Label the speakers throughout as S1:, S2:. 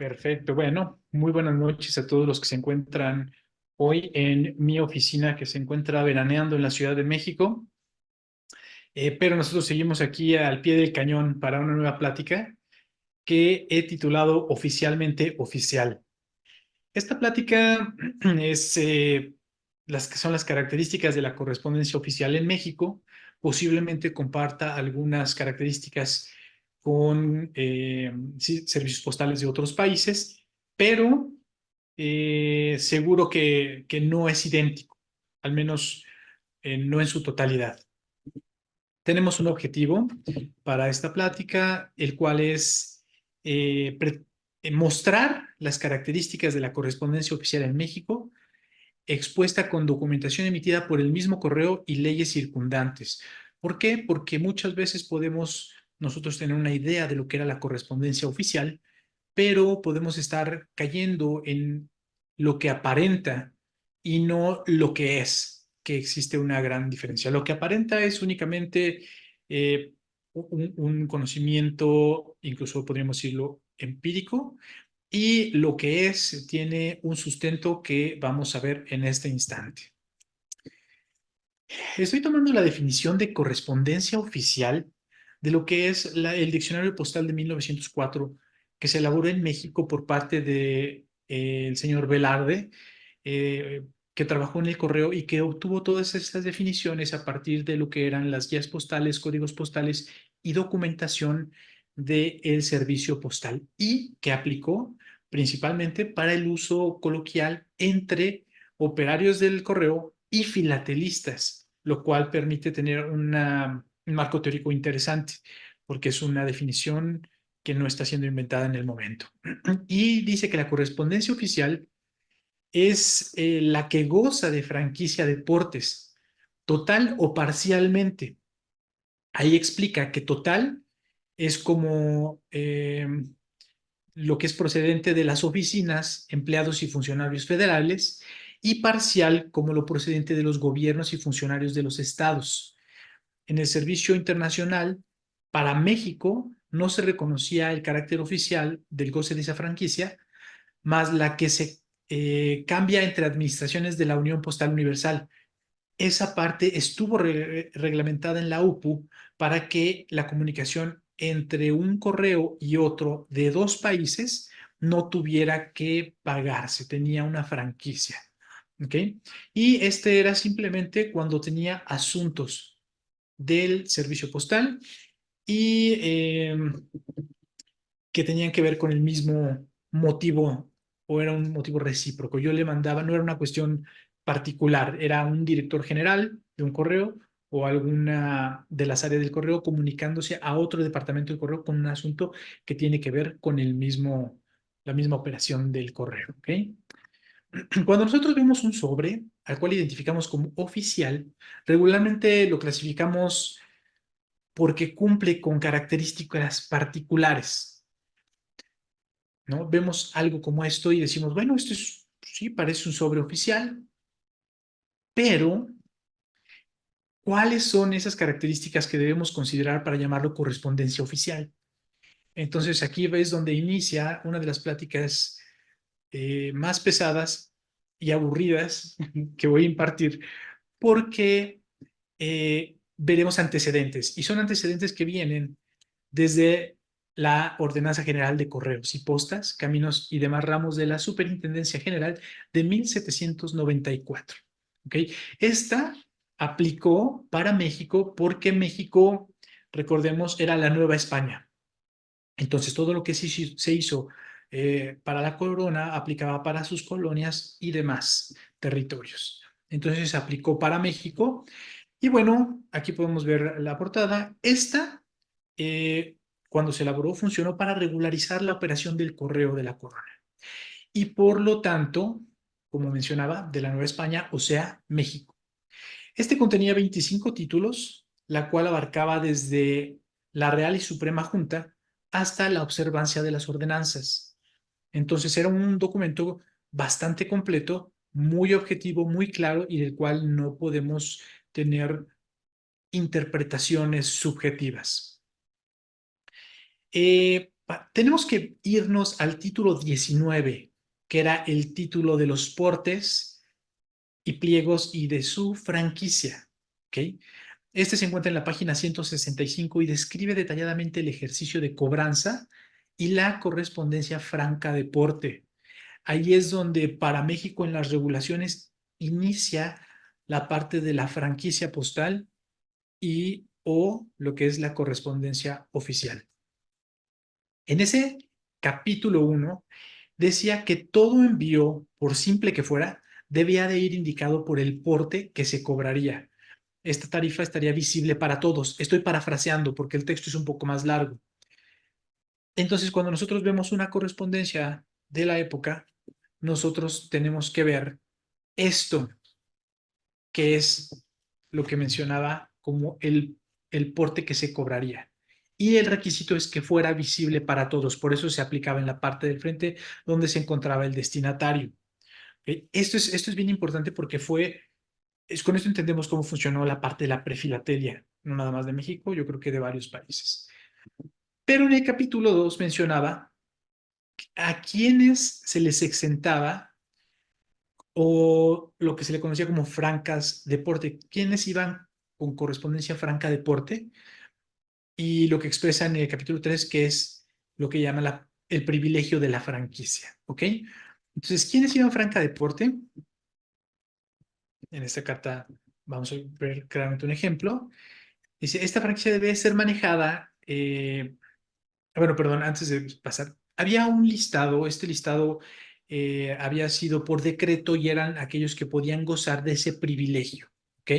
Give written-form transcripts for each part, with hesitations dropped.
S1: Perfecto. Bueno, muy buenas noches a todos los que se encuentran hoy en mi oficina que se encuentra veraneando en la Ciudad de México. Pero nosotros seguimos aquí al pie del cañón para una nueva plática que he titulado Oficialmente Oficial. Esta plática es las que son las características de la correspondencia oficial en México. Posiblemente comparta algunas características con sí, servicios postales de otros países, pero seguro que no es idéntico, al menos no en su totalidad. Tenemos un objetivo para esta plática, el cual es mostrar las características de la correspondencia oficial en México, expuesta con documentación emitida por el mismo correo y leyes circundantes. ¿Por qué? Porque muchas veces podemos nosotros tener una idea de lo que era la correspondencia oficial, pero podemos estar cayendo en lo que aparenta y no lo que es, que existe una gran diferencia. Lo que aparenta es únicamente un conocimiento, incluso podríamos decirlo, empírico, y lo que es tiene un sustento que vamos a ver en este instante. Estoy tomando la definición de correspondencia oficial de lo que es el diccionario postal de 1904 que se elaboró en México por parte de el señor Velarde, eh, que trabajó en el correo y que obtuvo todas estas definiciones a partir de lo que eran las guías postales, códigos postales y documentación del servicio postal y que aplicó principalmente para el uso coloquial entre operarios del correo y filatelistas, lo cual permite tener un marco teórico interesante, porque es una definición que no está siendo inventada en el momento. Y dice que la correspondencia oficial es la que goza de franquicia de portes, total o parcialmente. Ahí explica que total es como lo que es procedente de las oficinas, empleados y funcionarios federales, y parcial como lo procedente de los gobiernos y funcionarios de los estados. En el servicio internacional, para México no se reconocía el carácter oficial del goce de esa franquicia, más la que se cambia entre administraciones de la Unión Postal Universal. Esa parte estuvo reglamentada en la UPU para que la comunicación entre un correo y otro de dos países no tuviera que pagarse, tenía una franquicia. ¿Ok? Y este era simplemente cuando tenía asuntos del servicio postal y que tenían que ver con el mismo motivo o era un motivo recíproco. Yo le mandaba, no era una cuestión particular, era un director general de un correo o alguna de las áreas del correo comunicándose a otro departamento del correo con un asunto que tiene que ver con la misma operación del correo. ¿Ok? Cuando nosotros vemos un sobre al cual identificamos como oficial, regularmente lo clasificamos porque cumple con características particulares, ¿no? Vemos algo como esto y decimos, bueno, esto es, sí, parece un sobre oficial, pero ¿cuáles son esas características que debemos considerar para llamarlo correspondencia oficial? Entonces aquí ves donde inicia una de las pláticas más pesadas y aburridas que voy a impartir, porque veremos antecedentes, y son antecedentes que vienen desde la Ordenanza General de Correos y Postas, Caminos y demás ramos de la Superintendencia General de 1794. ¿Ok? Esta aplicó para México porque México, recordemos, era la Nueva España. Entonces, todo lo que se hizo para la corona aplicaba para sus colonias y demás territorios. Entonces, se aplicó para México. Y bueno, aquí podemos ver la portada. Esta, cuando se elaboró, funcionó para regularizar la operación del correo de la corona. Y por lo tanto, como mencionaba, de la Nueva España, o sea, México. Este contenía 25 títulos, la cual abarcaba desde la Real y Suprema Junta hasta la observancia de las ordenanzas. Entonces era un documento bastante completo, muy objetivo, muy claro y del cual no podemos tener interpretaciones subjetivas. Tenemos que irnos al título 19, que era el título de los portes y pliegos y de su franquicia. ¿Ok? Este se encuentra en la página 165 y describe detalladamente el ejercicio de cobranza y la correspondencia franca de porte. Ahí es donde para México en las regulaciones inicia la parte de la franquicia postal y o lo que es la correspondencia oficial. En ese capítulo 1 decía que todo envío, por simple que fuera, debía de ir indicado por el porte que se cobraría. Esta tarifa estaría visible para todos. Estoy parafraseando porque el texto es un poco más largo. Entonces, cuando nosotros vemos una correspondencia de la época, nosotros tenemos que ver esto, que es lo que mencionaba como el porte que se cobraría. Y el requisito es que fuera visible para todos. Por eso se aplicaba en la parte del frente donde se encontraba el destinatario. Esto es bien importante porque con esto entendemos cómo funcionó la parte de la prefilatelia, no nada más de México, yo creo que de varios países. Pero en el capítulo 2 mencionaba a quienes se les exentaba o lo que se le conocía como francas de porte, quienes iban con correspondencia franca de porte y lo que expresa en el capítulo 3 que es lo que llama el privilegio de la franquicia, ¿ok? Entonces, ¿quiénes iban franca de porte? En esta carta vamos a ver claramente un ejemplo. Dice, esta franquicia debe ser manejada, bueno, perdón, antes de pasar, había un listado, este listado había sido por decreto y eran aquellos que podían gozar de ese privilegio, ¿ok?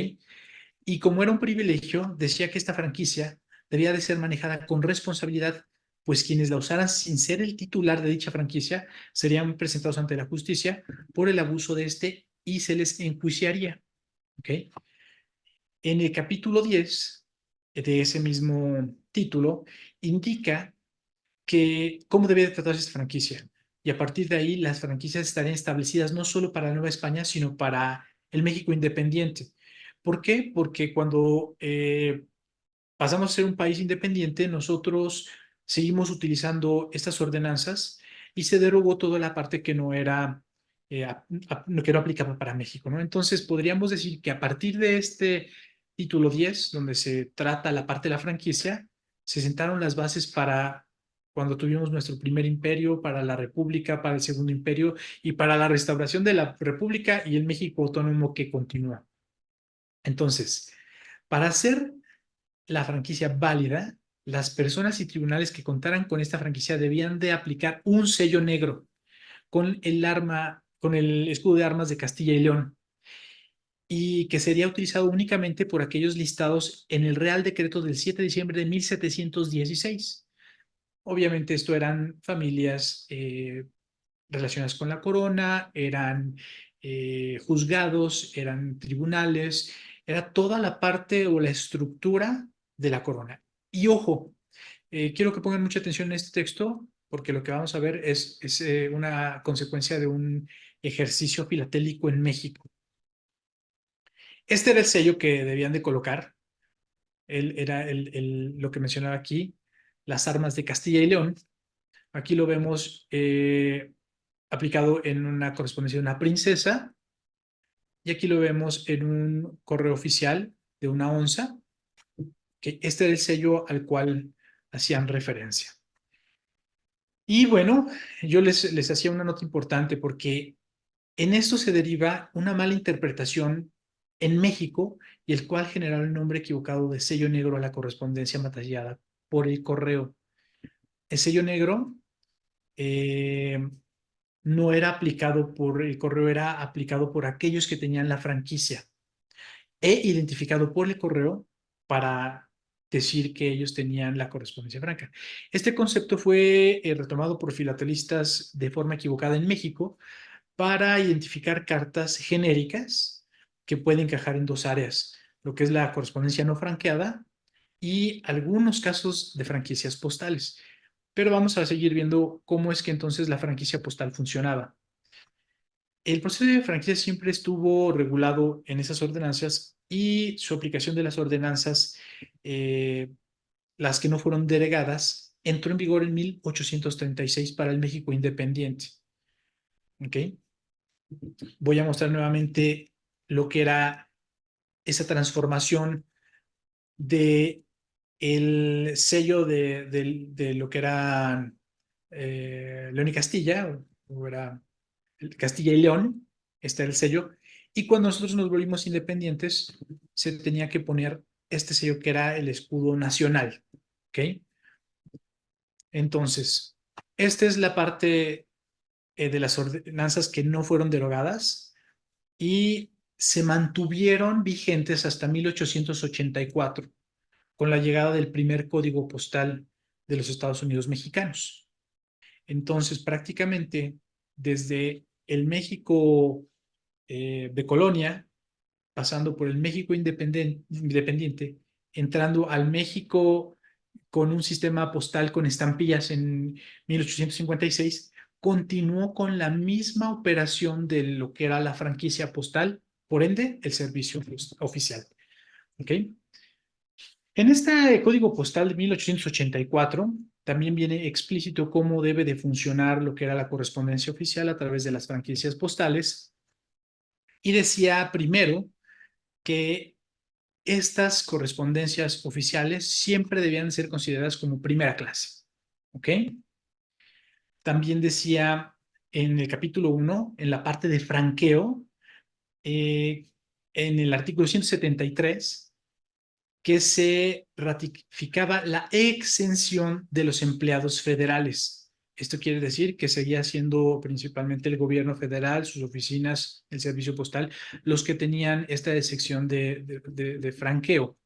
S1: Y como era un privilegio, decía que esta franquicia debía de ser manejada con responsabilidad, pues quienes la usaran sin ser el titular de dicha franquicia serían presentados ante la justicia por el abuso de este y se les enjuiciaría, ¿ok? En el capítulo 10 de ese mismo título indica que cómo debe de tratarse esta franquicia. Y a partir de ahí, las franquicias estarían establecidas no solo para Nueva España, sino para el México independiente. ¿Por qué? Porque cuando pasamos a ser un país independiente, nosotros seguimos utilizando estas ordenanzas y se derogó toda la parte que no era, que no aplicaba para México, ¿no? Entonces, podríamos decir que a partir de este título 10, donde se trata la parte de la franquicia, se sentaron las bases para cuando tuvimos nuestro primer imperio, para la República, para el segundo imperio y para la restauración de la República y el México autónomo que continúa. Entonces, para hacer la franquicia válida, las personas y tribunales que contaran con esta franquicia debían de aplicar un sello negro con con el escudo de armas de Castilla y León, y que sería utilizado únicamente por aquellos listados en el Real Decreto del 7 de diciembre de 1716. Obviamente esto eran familias relacionadas con la corona, eran juzgados, eran tribunales, era toda la parte o la estructura de la corona. Y ojo, quiero que pongan mucha atención en este texto porque lo que vamos a ver es una consecuencia de un ejercicio filatélico en México. Este era el sello que debían de colocar. Era lo que mencionaba aquí, las armas de Castilla y León. Aquí lo vemos aplicado en una correspondencia de una princesa y aquí lo vemos en un correo oficial de una onza, que este era el sello al cual hacían referencia. Y bueno, yo les hacía una nota importante porque en esto se deriva una mala interpretación en México y el cual generó el nombre equivocado de sello negro a la correspondencia matallada por el correo. El sello negro no era aplicado por el correo, era aplicado por aquellos que tenían la franquicia e identificado por el correo para decir que ellos tenían la correspondencia franca. Este concepto fue retomado por filatelistas de forma equivocada en México para identificar cartas genéricas que pueden encajar en dos áreas, lo que es la correspondencia no franqueada y algunos casos de franquicias postales. Pero vamos a seguir viendo cómo es que entonces la franquicia postal funcionaba. El proceso de franquicia siempre estuvo regulado en esas ordenanzas y su aplicación de las ordenanzas, las que no fueron derogadas, entró en vigor en 1836 para el México independiente. ¿Ok? Voy a mostrar nuevamente lo que era esa transformación de el sello de lo que era León y Castilla, o era Castilla y León, este era el sello, y cuando nosotros nos volvimos independientes, se tenía que poner este sello que era el escudo nacional, ¿ok? Entonces, esta es la parte de las ordenanzas que no fueron derogadas y se mantuvieron vigentes hasta 1884, con la llegada del primer código postal de los Estados Unidos mexicanos. Entonces, prácticamente desde el México de colonia, pasando por el México independiente, entrando al México con un sistema postal con estampillas en 1856, continuó con la misma operación de lo que era la franquicia postal, por ende, el servicio oficial. ¿Ok? En este código postal de 1884 también viene explícito cómo debe de funcionar lo que era la correspondencia oficial a través de las franquicias postales y decía primero que estas correspondencias oficiales siempre debían ser consideradas como primera clase. ¿Ok? También decía en el capítulo 1, en la parte de franqueo, eh, en el artículo 173, que se ratificaba la exención de los empleados federales. Esto quiere decir que seguía siendo principalmente el gobierno federal, sus oficinas, el servicio postal, los que tenían esta exención de franqueo.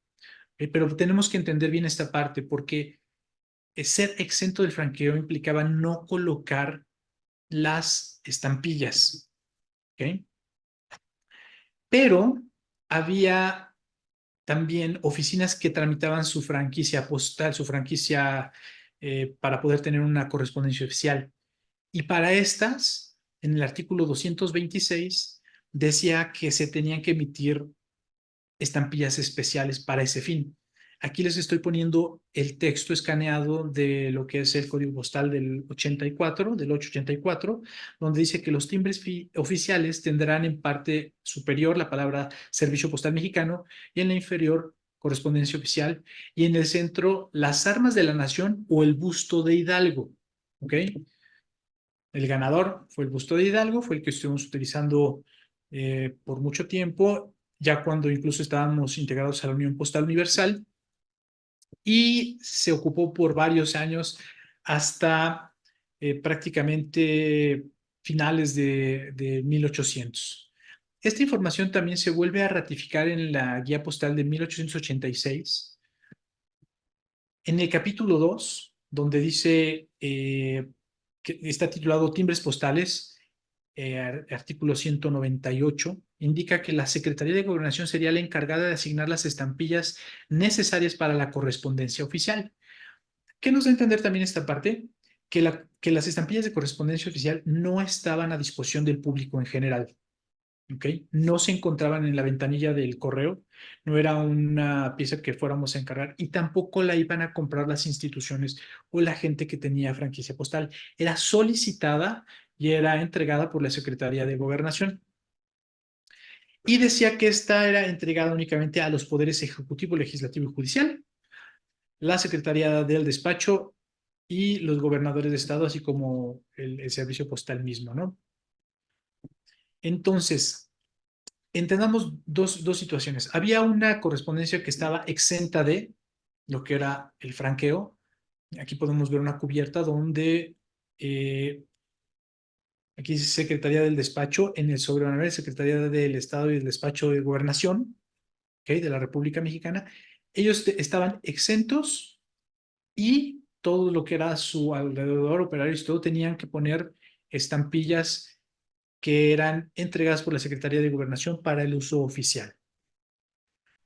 S1: Pero tenemos que entender bien esta parte porque ser exento del franqueo implicaba no colocar las estampillas. ¿Ok? Pero había también oficinas que tramitaban su franquicia postal, su franquicia para poder tener una correspondencia oficial. Y para estas, en el artículo 226, decía que se tenían que emitir estampillas especiales para ese fin. Aquí les estoy poniendo el texto escaneado de lo que es el código postal del 84, del 884, donde dice que los timbres oficiales tendrán en parte superior la palabra Servicio Postal Mexicano y en la inferior correspondencia oficial y en el centro las armas de la nación o el busto de Hidalgo. ¿Ok? El ganador fue el busto de Hidalgo, fue el que estuvimos utilizando por mucho tiempo, ya cuando incluso estábamos integrados a la Unión Postal Universal, y se ocupó por varios años hasta prácticamente finales de 1800. Esta información también se vuelve a ratificar en la guía postal de 1886, en el capítulo 2, donde dice que está titulado Timbres Postales, artículo 198, indica que la Secretaría de Gobernación sería la encargada de asignar las estampillas necesarias para la correspondencia oficial. ¿Qué nos da a entender también esta parte? Que las estampillas de correspondencia oficial no estaban a disposición del público en general. ¿Ok? No se encontraban en la ventanilla del correo, no era una pieza que fuéramos a encargar y tampoco la iban a comprar las instituciones o la gente que tenía franquicia postal. Era solicitada y era entregada por la Secretaría de Gobernación. Y decía que esta era entregada únicamente a los poderes ejecutivo, legislativo y judicial, la Secretaría del Despacho y los gobernadores de estado, así como el servicio postal mismo, ¿no? Entonces, entendamos dos situaciones. Había una correspondencia que estaba exenta de lo que era el franqueo. Aquí podemos ver una cubierta donde aquí dice Secretaría del Despacho, en el sobre Secretaría del Estado y el Despacho de Gobernación, ¿okay? De la República Mexicana. Ellos estaban exentos y todo lo que era su alrededor, operarios, todo tenían que poner estampillas que eran entregadas por la Secretaría de Gobernación para el uso oficial.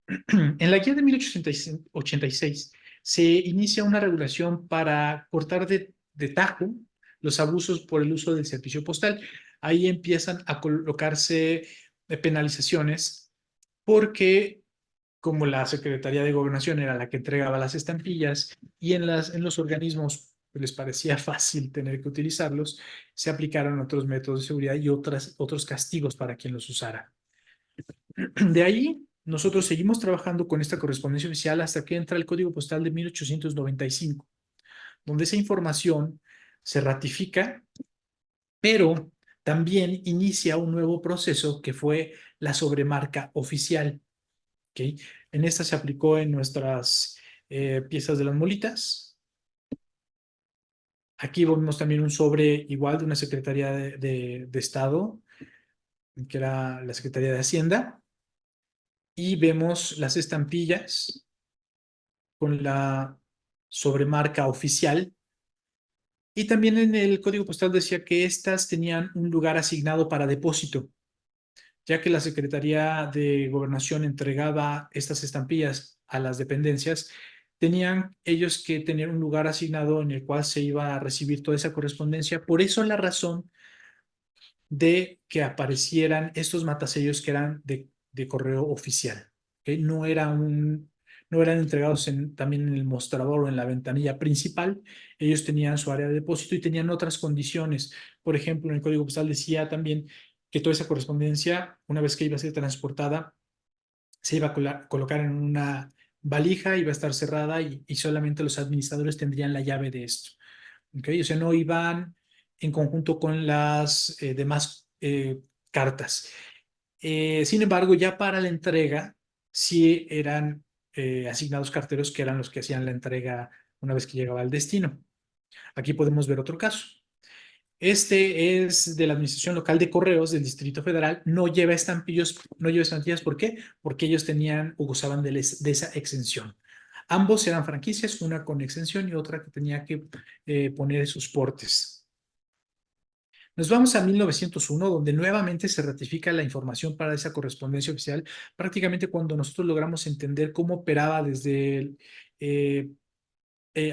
S1: En la guía de 1886 se inicia una regulación para cortar de tajo los abusos por el uso del servicio postal. Ahí empiezan a colocarse penalizaciones porque como la Secretaría de Gobernación era la que entregaba las estampillas y en los organismos les parecía fácil tener que utilizarlos, se aplicaron otros métodos de seguridad y otros castigos para quien los usara. De ahí, nosotros seguimos trabajando con esta correspondencia oficial hasta que entra el Código Postal de 1895, donde esa información se ratifica, pero también inicia un nuevo proceso que fue la sobremarca oficial. ¿Okay? En esta se aplicó en nuestras piezas de las molitas. Aquí vemos también un sobre igual de una Secretaría de Estado, que era la Secretaría de Hacienda, y vemos las estampillas con la sobremarca oficial. Y también en el Código Postal decía que estas tenían un lugar asignado para depósito, ya que la Secretaría de Gobernación entregaba estas estampillas a las dependencias, tenían ellos que tener un lugar asignado en el cual se iba a recibir toda esa correspondencia. Por eso la razón de que aparecieran estos matasellos que eran de correo oficial. ¿Okay? No eran entregados también en el mostrador o en la ventanilla principal. Ellos tenían su área de depósito y tenían otras condiciones. Por ejemplo, en el Código Postal decía también que toda esa correspondencia, una vez que iba a ser transportada, se iba a colocar en una valija, iba a estar cerrada y solamente los administradores tendrían la llave de esto. ¿Okay? O sea, no iban en conjunto con las demás cartas. Sin embargo, ya para la entrega, sí eran asignados carteros que eran los que hacían la entrega una vez que llegaba al destino. Aquí podemos ver otro caso. Este es de la Administración Local de Correos del Distrito Federal. No lleva estampillas. No lleva estampillas. ¿Por qué? Porque ellos tenían o gozaban de esa exención. Ambos eran franquicias, una con exención y otra que tenía que poner sus portes. Nos vamos a 1901, donde nuevamente se ratifica la información para esa correspondencia oficial, prácticamente cuando nosotros logramos entender cómo operaba desde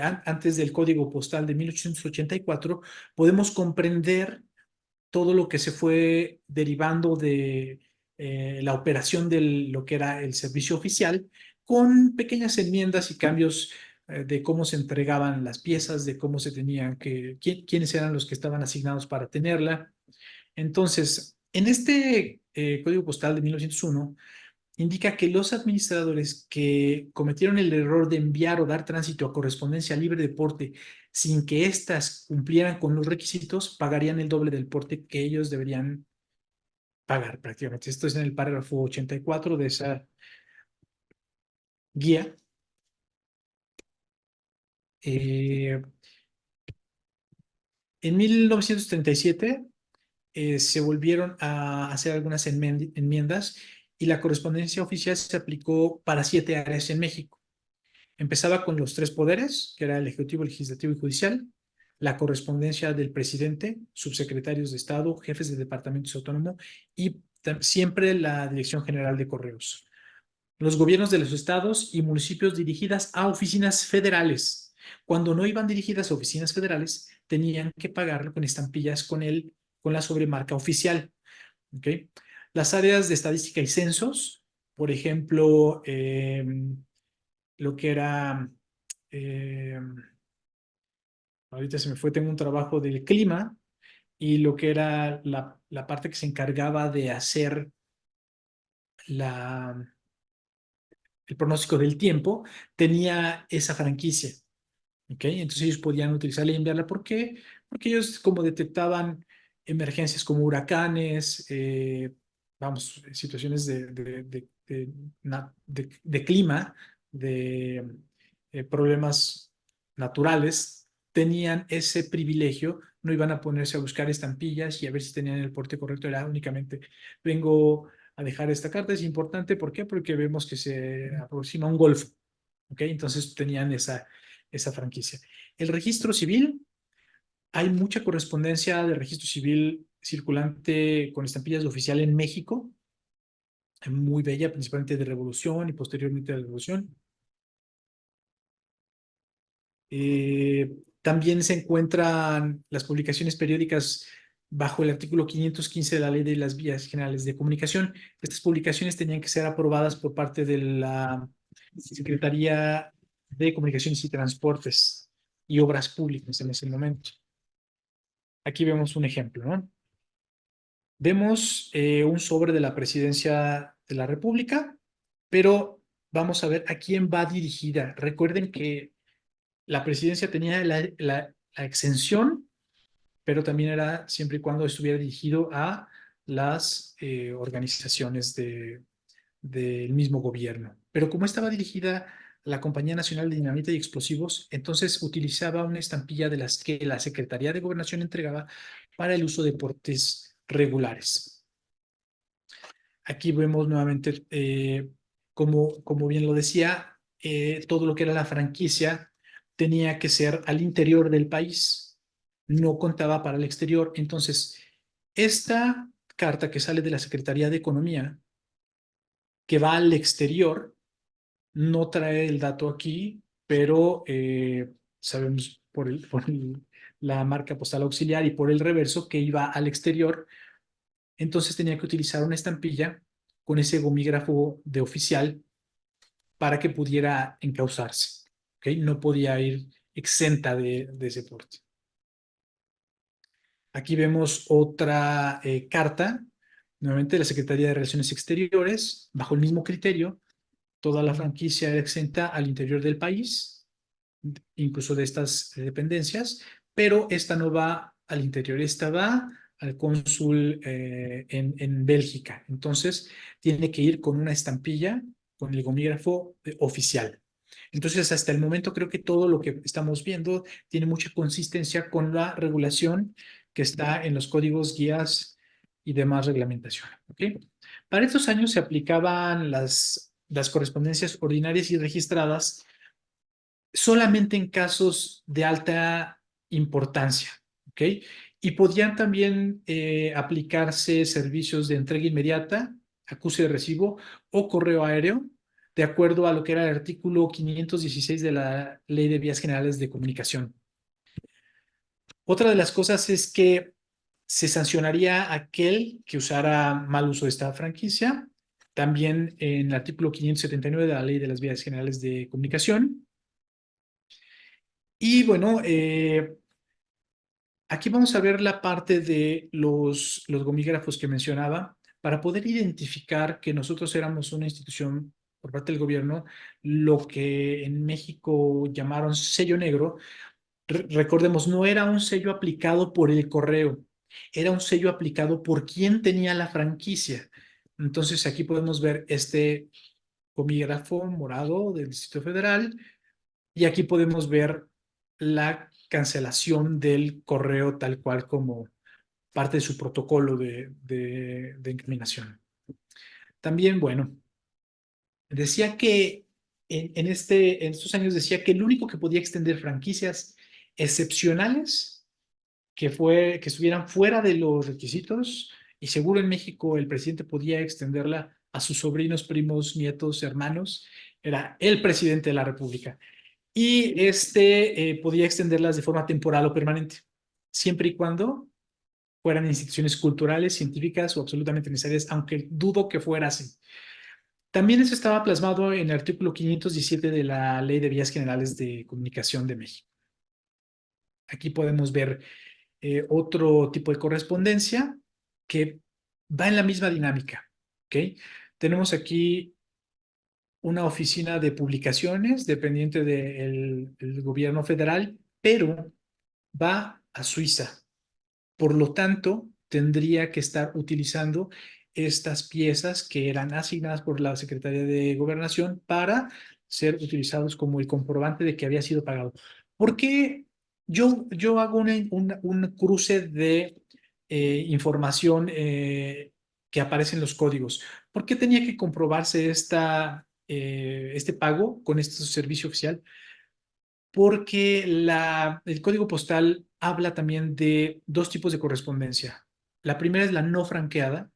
S1: antes del Código Postal de 1884, podemos comprender todo lo que se fue derivando de la operación de lo que era el servicio oficial, con pequeñas enmiendas y cambios de cómo se entregaban las piezas, de cómo se tenían quiénes eran los que estaban asignados para tenerla. Entonces, en este Código Postal de 1901, indica que los administradores que cometieron el error de enviar o dar tránsito a correspondencia libre de porte sin que éstas cumplieran con los requisitos, pagarían el doble del porte que ellos deberían pagar prácticamente. Esto es en el párrafo 84 de esa guía. Eh, en 1937 se volvieron a hacer algunas enmiendas y la correspondencia oficial se aplicó para 7 áreas en México. Empezaba con los 3 poderes, que era el Ejecutivo, el Legislativo y Judicial, la correspondencia del presidente, subsecretarios de Estado, jefes de departamentos autónomos y siempre la Dirección General de Correos. Los gobiernos de los estados y municipios dirigidas a oficinas federales. Cuando no iban dirigidas a oficinas federales, tenían que pagarlo con estampillas con la sobremarca oficial. ¿Okay? Las áreas de estadística y censos, por ejemplo, lo que era, eh, ahorita se me fue, tengo un trabajo del clima y lo que era la parte que se encargaba de hacer la, el pronóstico del tiempo, tenía esa franquicia. ¿Okay? Entonces ellos podían utilizarla y enviarla. ¿Por qué? Porque ellos como detectaban emergencias como huracanes, vamos, situaciones de clima, de problemas naturales, tenían ese privilegio, no iban a ponerse a buscar estampillas y a ver si tenían el porte correcto, era únicamente vengo a dejar esta carta, es importante, ¿por qué? Porque vemos que se aproxima un golfo, ¿ok? Entonces tenían esa franquicia. El registro civil, hay mucha correspondencia de registro civil circulante con estampillas de oficial en México, muy bella, principalmente de Revolución y posteriormente de la Revolución. También se encuentran las publicaciones periódicas bajo el artículo 515 de la Ley de las Vías Generales de Comunicación. Estas publicaciones tenían que ser aprobadas por parte de la Secretaría de Comunicaciones y Transportes y Obras Públicas en ese momento. Aquí vemos un ejemplo, ¿no? Vemos un sobre de la Presidencia de la República, pero vamos a ver a quién va dirigida. Recuerden que la presidencia tenía la exención, pero también era siempre y cuando estuviera dirigido a las organizaciones del mismo gobierno. Pero como estaba dirigida a la Compañía Nacional de Dinamita y Explosivos, entonces utilizaba una estampilla de las que la Secretaría de Gobernación entregaba para el uso de portes regulares. Aquí vemos nuevamente, como bien lo decía, todo lo que era la franquicia tenía que ser al interior del país, no contaba para el exterior. Entonces, esta carta que sale de la Secretaría de Economía, que va al exterior, no trae el dato aquí, pero sabemos la marca postal auxiliar y por el reverso que iba al exterior. Entonces tenía que utilizar una estampilla con ese gomígrafo de oficial para que pudiera encauzarse. ¿Ok? No podía ir exenta de ese porte. Aquí vemos otra carta, nuevamente de la Secretaría de Relaciones Exteriores, bajo el mismo criterio. Toda la franquicia era exenta al interior del país, incluso de estas dependencias, pero esta no va al interior, esta va al cónsul en Bélgica. Entonces, tiene que ir con una estampilla, con el gomígrafo oficial. Entonces, hasta el momento creo que todo lo que estamos viendo tiene mucha consistencia con la regulación que está en los códigos, guías y demás reglamentación. ¿Okay? Para estos años se aplicaban las correspondencias ordinarias y registradas solamente en casos de alta importancia, ¿ok? Y podían también aplicarse servicios de entrega inmediata, acuse de recibo o correo aéreo, de acuerdo a lo que era el artículo 516 de la Ley de Vías Generales de Comunicación. Otra de las cosas es que se sancionaría a aquel que usara mal uso de esta franquicia, también en el artículo 579 de la Ley de las Vías Generales de Comunicación. Y bueno, aquí vamos a ver la parte de los gomígrafos que mencionaba para poder identificar que nosotros éramos una institución por parte del gobierno, lo que en México llamaron sello negro. Recordemos, no era un sello aplicado por el correo, era un sello aplicado por quien tenía la franquicia. Entonces aquí podemos ver este gomígrafo morado del Distrito Federal y aquí podemos ver la cancelación del correo tal cual como parte de su protocolo de incriminación. También, bueno, decía que en estos años decía que el único que podía extender franquicias excepcionales que estuvieran fuera de los requisitos, y seguro en México el presidente podía extenderla a sus sobrinos, primos, nietos, hermanos, era el presidente de la República. Y podía extenderlas de forma temporal o permanente, siempre y cuando fueran instituciones culturales, científicas o absolutamente necesarias, aunque dudo que fuera así. También eso estaba plasmado en el artículo 517 de la Ley de Vías Generales de Comunicación de México. Aquí podemos ver otro tipo de correspondencia que va en la misma dinámica. ¿Ok? Tenemos aquí una oficina de publicaciones dependiente del gobierno federal, pero va a Suiza. Por lo tanto, tendría que estar utilizando estas piezas que eran asignadas por la Secretaría de Gobernación para ser utilizados como el comprobante de que había sido pagado. ¿Por qué yo hago un cruce de información que aparece en los códigos? ¿Por qué tenía que comprobarse este pago con este servicio oficial? Porque el código postal habla también de dos tipos de correspondencia. La primera es la no franqueada,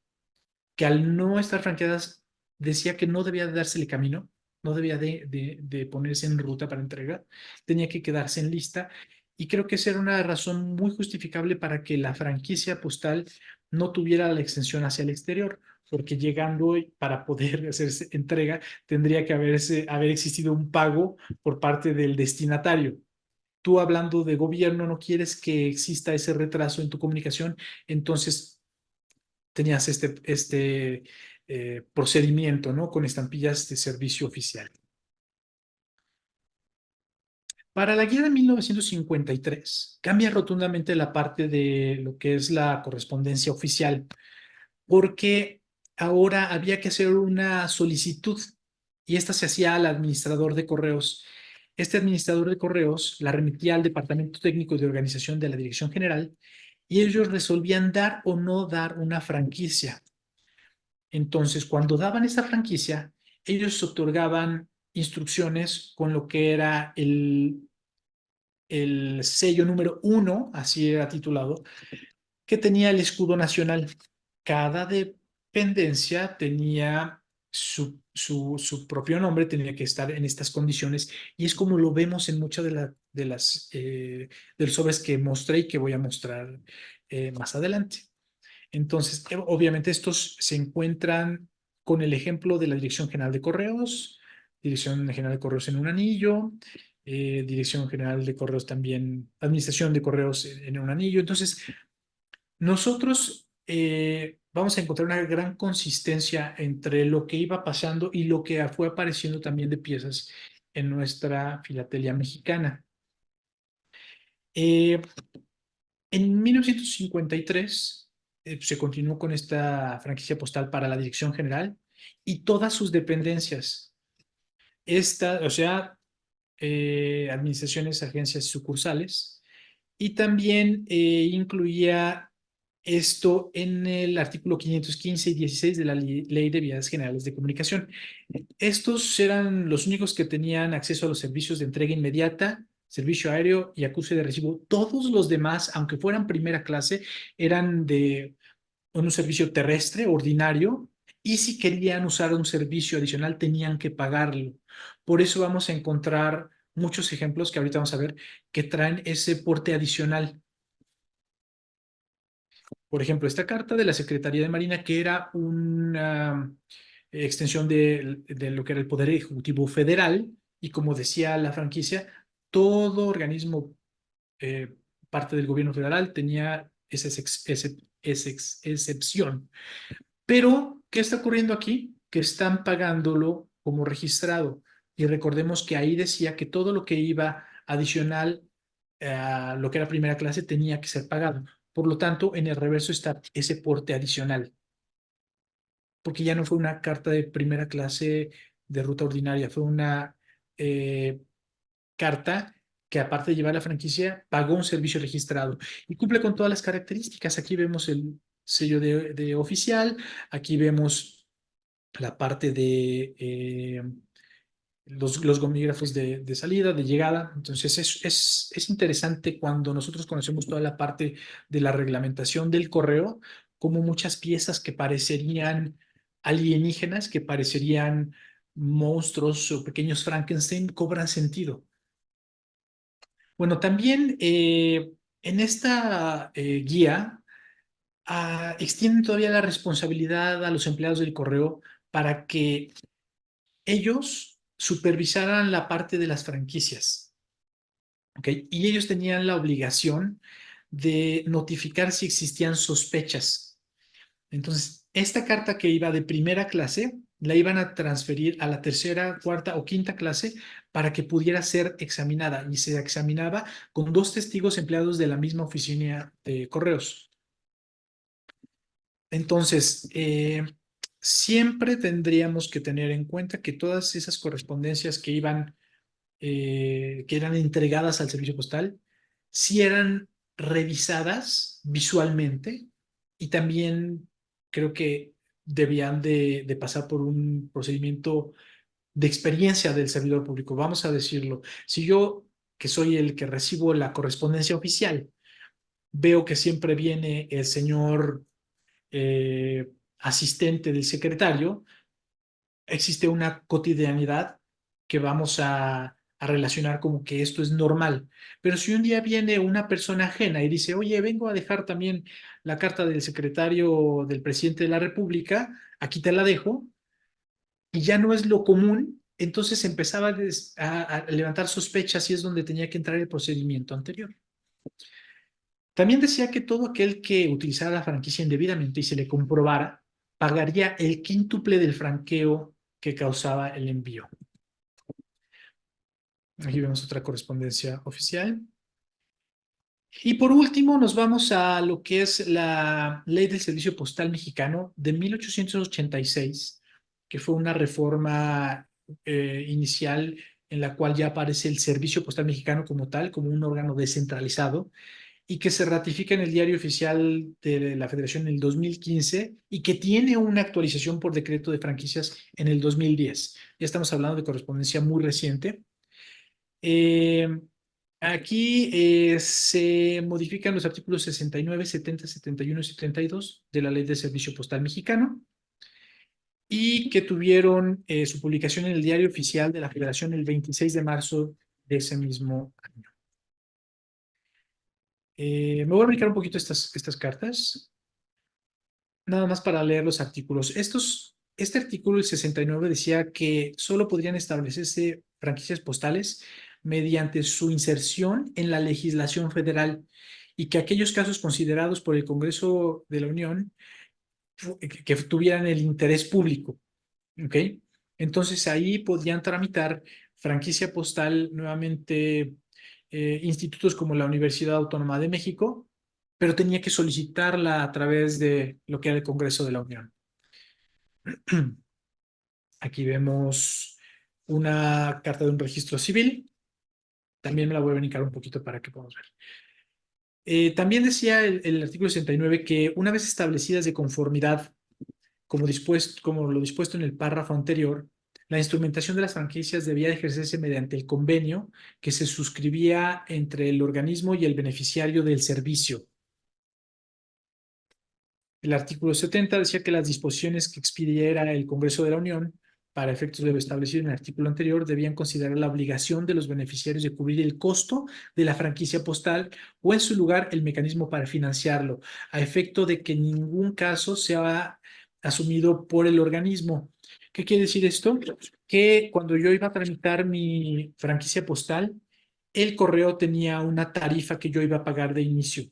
S1: que al no estar franqueadas decía que no debía de dársele camino, no debía de ponerse en ruta para entrega, tenía que quedarse en lista. Y creo que esa era una razón muy justificable para que la franquicia postal no tuviera la extensión hacia el exterior, porque llegando para poder hacerse entrega tendría que haber existido un pago por parte del destinatario. Tú hablando de gobierno no quieres que exista ese retraso en tu comunicación, entonces tenías este procedimiento, ¿no? Con estampillas de servicio oficial. Para la guía de 1953, cambia rotundamente la parte de lo que es la correspondencia oficial, porque ahora había que hacer una solicitud y esta se hacía al administrador de correos. Este administrador de correos la remitía al Departamento Técnico de Organización de la Dirección General y ellos resolvían dar o no dar una franquicia. Entonces, cuando daban esta franquicia, ellos otorgaban instrucciones con lo que era el sello número 1, así era titulado, que tenía el escudo nacional. Cada dependencia tenía su propio nombre, tenía que estar en estas condiciones, y es como lo vemos en muchas de los sobres que mostré y que voy a mostrar más adelante. Entonces, obviamente estos se encuentran con el ejemplo de la Dirección General de Correos, Dirección General de Correos en un anillo, Dirección General de Correos también, Administración de Correos en un anillo. Entonces, nosotros vamos a encontrar una gran consistencia entre lo que iba pasando y lo que fue apareciendo también de piezas en nuestra filatelia mexicana. Eh, En 1953 se continuó con esta franquicia postal para la Dirección General y todas sus dependencias. O sea, administraciones, agencias y sucursales. Y también incluía esto en el artículo 515 y 16 de la Ley de Vías Generales de Comunicación. Estos eran los únicos que tenían acceso a los servicios de entrega inmediata, servicio aéreo y acuse de recibo. Todos los demás, aunque fueran primera clase, eran de un servicio terrestre ordinario, y si querían usar un servicio adicional tenían que pagarlo. Por eso vamos a encontrar muchos ejemplos que ahorita vamos a ver que traen ese porte adicional. Por ejemplo, esta carta de la Secretaría de Marina, que era una extensión de lo que era el Poder Ejecutivo Federal, y como decía la franquicia, todo organismo eh, parte del gobierno federal tenía esa excepción. Pero, ¿qué está ocurriendo aquí? Que están pagándolo como registrado. Y recordemos que ahí decía que todo lo que iba adicional a lo que era primera clase tenía que ser pagado. Por lo tanto, en el reverso está ese porte adicional, porque ya no fue una carta de primera clase de ruta ordinaria, fue una eh, carta que, aparte de llevar la franquicia, pagó un servicio registrado y cumple con todas las características. Aquí vemos el sello de oficial, aquí vemos la parte de los gomígrafos de salida, de llegada. Entonces es interesante cuando nosotros conocemos toda la parte de la reglamentación del correo, como muchas piezas que parecerían alienígenas, que parecerían monstruos o pequeños Frankenstein, cobran sentido. Bueno, también en esta guía extienden todavía la responsabilidad a los empleados del correo para que ellos supervisaran la parte de las franquicias, ¿ok? Y ellos tenían la obligación de notificar si existían sospechas. Entonces, esta carta que iba de primera clase, la iban a transferir a la tercera, cuarta o quinta clase para que pudiera ser examinada. Y se examinaba con dos testigos empleados de la misma oficina de correos. Entonces, siempre tendríamos que tener en cuenta que todas esas correspondencias que eran entregadas al servicio postal, sí eran revisadas visualmente, y también creo que debían de pasar por un procedimiento de experiencia del servidor público. Vamos a decirlo, si yo, que soy el que recibo la correspondencia oficial, veo que siempre viene el señor asistente del secretario, existe una cotidianidad que vamos a relacionar como que esto es normal. Pero si un día viene una persona ajena y dice, oye, vengo a dejar también la carta del secretario del presidente de la República, aquí te la dejo, y ya no es lo común, entonces empezaba a levantar sospechas y es donde tenía que entrar el procedimiento anterior. También decía que todo aquel que utilizara la franquicia indebidamente y se le comprobara, pagaría el quíntuple del franqueo que causaba el envío. Aquí vemos otra correspondencia oficial. Y por último, nos vamos a lo que es la Ley del Servicio Postal Mexicano de 1886, que fue una reforma inicial en la cual ya aparece el Servicio Postal Mexicano como tal, como un órgano descentralizado, y que se ratifica en el Diario Oficial de la Federación en el 2015 y que tiene una actualización por decreto de franquicias en el 2010. Ya estamos hablando de correspondencia muy reciente. Eh, Aquí se modifican los artículos 69, 70, 71 y 72 de la Ley de Servicio Postal Mexicano y que tuvieron su publicación en el Diario Oficial de la Federación el 26 de marzo de ese mismo año. Me voy a brincar un poquito estas cartas, nada más para leer los artículos. Este artículo, el 69, decía que solo podrían establecerse franquicias postales mediante su inserción en la legislación federal y que aquellos casos considerados por el Congreso de la Unión que tuvieran el interés público, ¿ok? Entonces ahí podían tramitar franquicia postal nuevamente institutos como la Universidad Autónoma de México, pero tenía que solicitarla a través de lo que era el Congreso de la Unión. Aquí vemos una carta de un registro civil. También me la voy a brincar un poquito para que podamos ver. También decía el artículo 69 que una vez establecidas de conformidad, como lo dispuesto en el párrafo anterior, la instrumentación de las franquicias debía ejercerse mediante el convenio que se suscribía entre el organismo y el beneficiario del servicio. El artículo 70 decía que las disposiciones que expidiera el Congreso de la Unión para efectos de lo establecido en el artículo anterior debían considerar la obligación de los beneficiarios de cubrir el costo de la franquicia postal o en su lugar el mecanismo para financiarlo, a efecto de que en ningún caso sea asumido por el organismo. ¿Qué quiere decir esto? Que cuando yo iba a tramitar mi franquicia postal, el correo tenía una tarifa que yo iba a pagar de inicio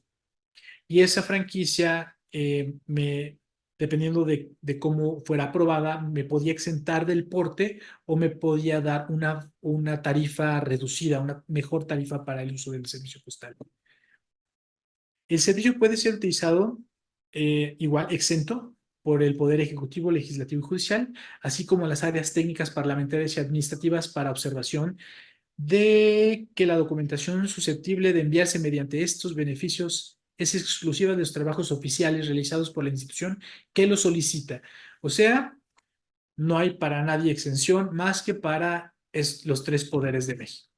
S1: y esa franquicia, dependiendo de cómo fuera aprobada, me podía exentar del porte o me podía dar una tarifa reducida, una mejor tarifa para el uso del servicio postal. El servicio puede ser utilizado igual exento por el Poder Ejecutivo, Legislativo y Judicial, así como las áreas técnicas parlamentarias y administrativas para observación de que la documentación susceptible de enviarse mediante estos beneficios es exclusiva de los trabajos oficiales realizados por la institución que lo solicita. O sea, no hay para nadie exención más que para los tres poderes de México.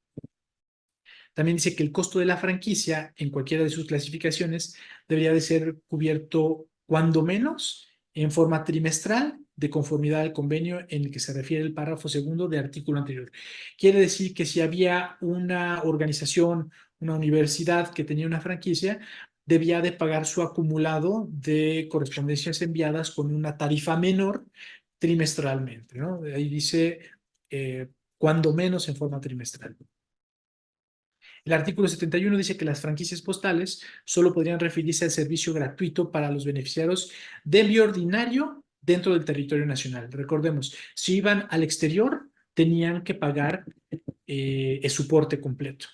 S1: También dice que el costo de la franquicia en cualquiera de sus clasificaciones debería de ser cubierto cuando menos en forma trimestral de conformidad al convenio en el que se refiere el párrafo segundo del artículo anterior. Quiere decir que si había una organización, una universidad que tenía una franquicia, debía de pagar su acumulado de correspondencias enviadas con una tarifa menor trimestralmente, ¿no? Ahí dice cuando menos en forma trimestral. El artículo 71 dice que las franquicias postales solo podrían referirse al servicio gratuito para los beneficiarios de envío ordinario dentro del territorio nacional. Recordemos, si iban al exterior, tenían que pagar el soporte completo.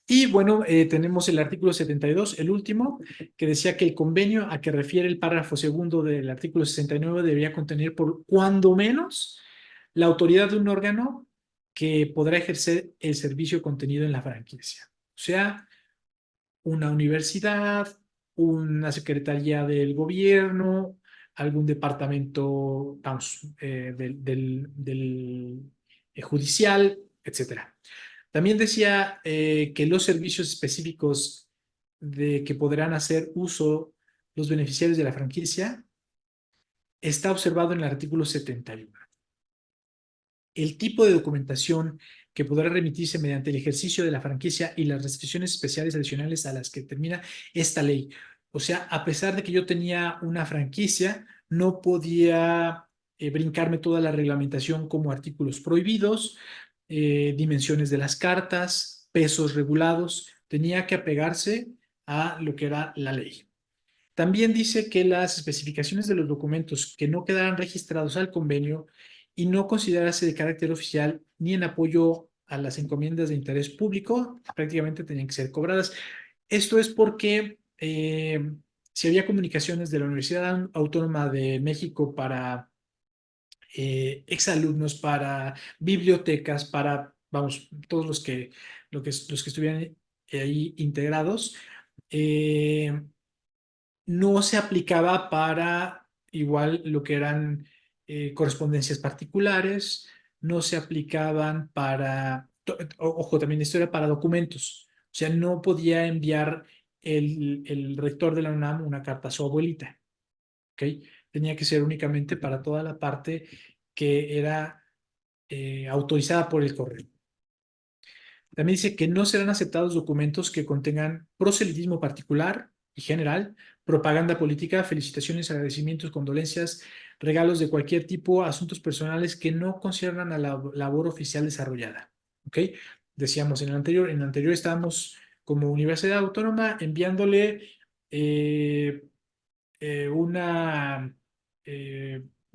S1: Y bueno, tenemos el artículo 72, el último, que decía que el convenio a que refiere el párrafo segundo del artículo 69 debería contener por cuando menos la autoridad de un órgano que podrá ejercer el servicio contenido en la franquicia. O sea, una universidad, una secretaría del gobierno, algún departamento, vamos, del judicial, etcétera. También decía que los servicios específicos de que podrán hacer uso los beneficiarios de la franquicia está observado en el artículo 71. El tipo de documentación que podrá remitirse mediante el ejercicio de la franquicia y las restricciones especiales adicionales a las que determina esta ley. O sea, a pesar de que yo tenía una franquicia, no podía brincarme toda la reglamentación como artículos prohibidos, dimensiones de las cartas, pesos regulados. Tenía que apegarse a lo que era la ley. También dice que las especificaciones de los documentos que no quedaran registrados al convenio y no considerarse de carácter oficial ni en apoyo a las encomiendas de interés público, prácticamente tenían que ser cobradas. Esto es porque si había comunicaciones de la Universidad Autónoma de México para exalumnos, para bibliotecas, para, vamos, todos los que estuvieran ahí integrados, eh, no se aplicaba para igual lo que eran correspondencias particulares, no se aplicaban para, ojo, también esto era para documentos, o sea, no podía enviar el rector de la UNAM una carta a su abuelita, ¿ok? Tenía que ser únicamente para toda la parte que era autorizada por el correo. También dice que no serán aceptados documentos que contengan proselitismo particular y general, propaganda política, felicitaciones, agradecimientos, condolencias, regalos de cualquier tipo, asuntos personales que no conciernan a la labor oficial desarrollada. ¿Ok? Decíamos en el anterior estábamos como Universidad Autónoma enviándole eh, una,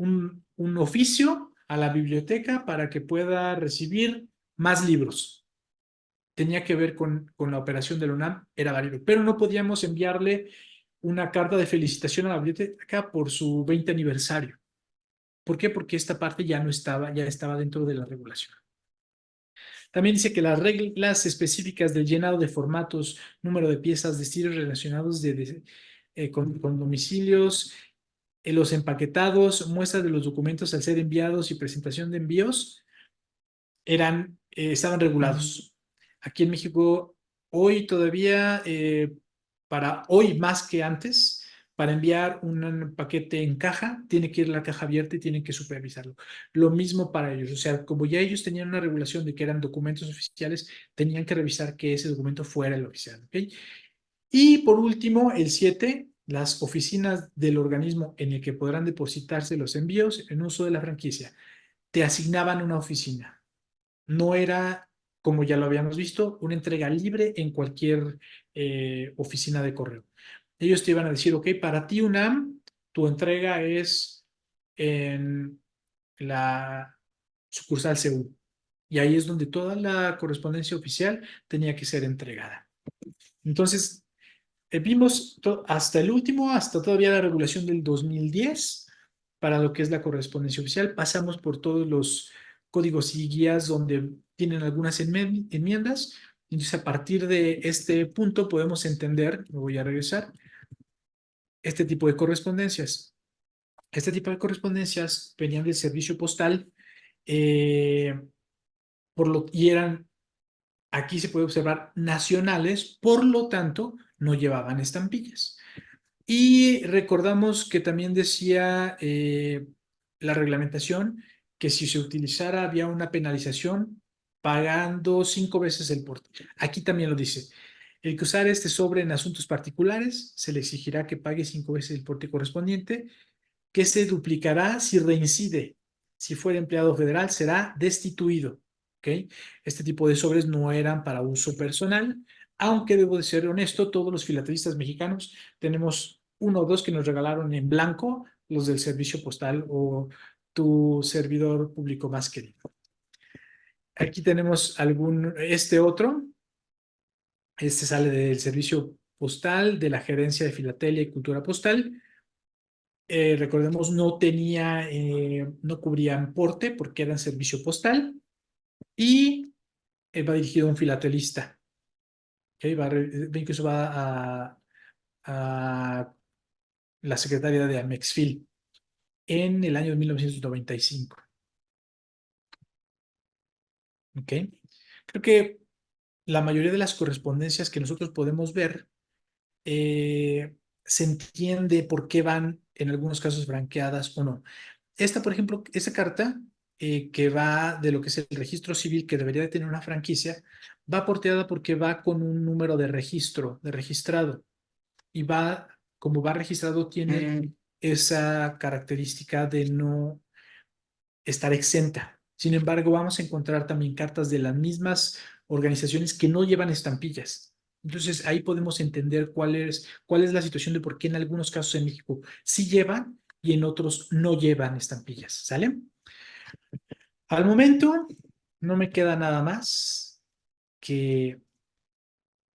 S1: un oficio a la biblioteca para que pueda recibir más libros. Tenía que ver con la operación de la UNAM, era válido, pero no podíamos enviarle una carta de felicitación a la biblioteca por su 20 aniversario. ¿Por qué? Porque esta parte ya no estaba, ya estaba dentro de la regulación. También dice que las reglas específicas del llenado de formatos, número de piezas, destinos relacionados con domicilios, los empaquetados, muestras de los documentos al ser enviados y presentación de envíos estaban regulados. Aquí en México, hoy todavía, para hoy más que antes, para enviar un paquete en caja, tiene que ir la caja abierta y tienen que supervisarlo. Lo mismo para ellos. O sea, como ya ellos tenían una regulación de que eran documentos oficiales, tenían que revisar que ese documento fuera el oficial. ¿Ok? Y por último, el 7, las oficinas del organismo en el que podrán depositarse los envíos en uso de la franquicia. Te asignaban una oficina. No era, como ya lo habíamos visto, una entrega libre en cualquier oficina de correo. Ellos te iban a decir, ok, para ti UNAM, tu entrega es en la sucursal CU. Y ahí es donde toda la correspondencia oficial tenía que ser entregada. Entonces, vimos hasta el último, hasta todavía la regulación del 2010 para lo que es la correspondencia oficial. Pasamos por todos los códigos y guías donde tienen algunas enmiendas. Entonces, a partir de este punto podemos entender, me voy a regresar, este tipo de correspondencias. Este tipo de correspondencias venían del servicio postal eh, y eran, aquí se puede observar, nacionales, por lo tanto, no llevaban estampillas. Y recordamos que también decía la reglamentación que si se utilizara había una penalización pagando 5 veces el porte. Aquí también lo dice. El que usar este sobre en asuntos particulares se le exigirá que pague 5 veces el porte correspondiente, que se duplicará si reincide. Si fuera empleado federal, será destituido. ¿Ok? Este tipo de sobres no eran para uso personal, aunque debo de ser honesto, todos los filatelistas mexicanos tenemos uno o dos que nos regalaron en blanco, los del servicio postal o tu servidor público más querido. Aquí tenemos este otro, este sale del servicio postal, de la Gerencia de Filatelia y Cultura Postal. Recordemos, no cubrían porte porque eran servicio postal y va dirigido a un filatelista. ¿Okay? Ven que eso va a la secretaria de Amexfil en el año de 1995. ¿Ok? Creo que la mayoría de las correspondencias que nosotros podemos ver se entiende por qué van en algunos casos franqueadas o no. Esta, por ejemplo, esta carta que va de lo que es el registro civil, que debería de tener una franquicia, va porteada porque va con un número de registro, de registrado, y va, como va registrado, tiene esa característica de no estar exenta. Sin embargo, vamos a encontrar también cartas de las mismas organizaciones que no llevan estampillas. Entonces, ahí podemos entender cuál es la situación de por qué en algunos casos en México sí llevan y en otros no llevan estampillas. ¿Sale? Al momento, no me queda nada más que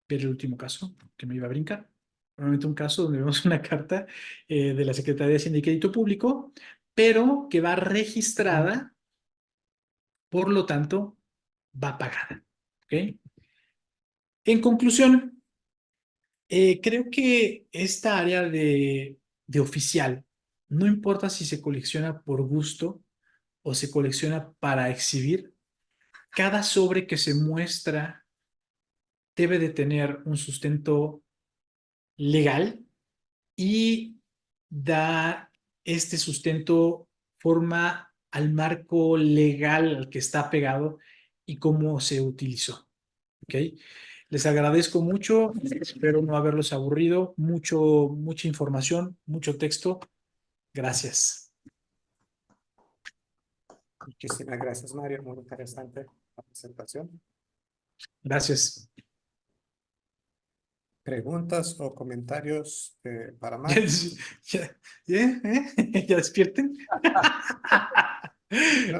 S1: ver el último caso que me iba a brincar. Nuevamente un caso donde vemos una carta de la Secretaría de Hacienda y Crédito Público, pero que va registrada, por lo tanto, va pagada. ¿Ok? En conclusión, creo que esta área de oficial, no importa si se colecciona por gusto o se colecciona para exhibir, cada sobre que se muestra debe de tener un sustento legal y da este sustento forma al marco legal al que está pegado y cómo se utilizó. ¿Ok? Les agradezco mucho, espero no haberlos aburrido, mucha información, mucho texto. Gracias.
S2: Muchísimas gracias, Mario. Muy interesante la presentación.
S1: Gracias.
S2: ¿Preguntas o comentarios para
S1: ¿Ya,
S2: Mario?
S1: ya despierten?
S2: No,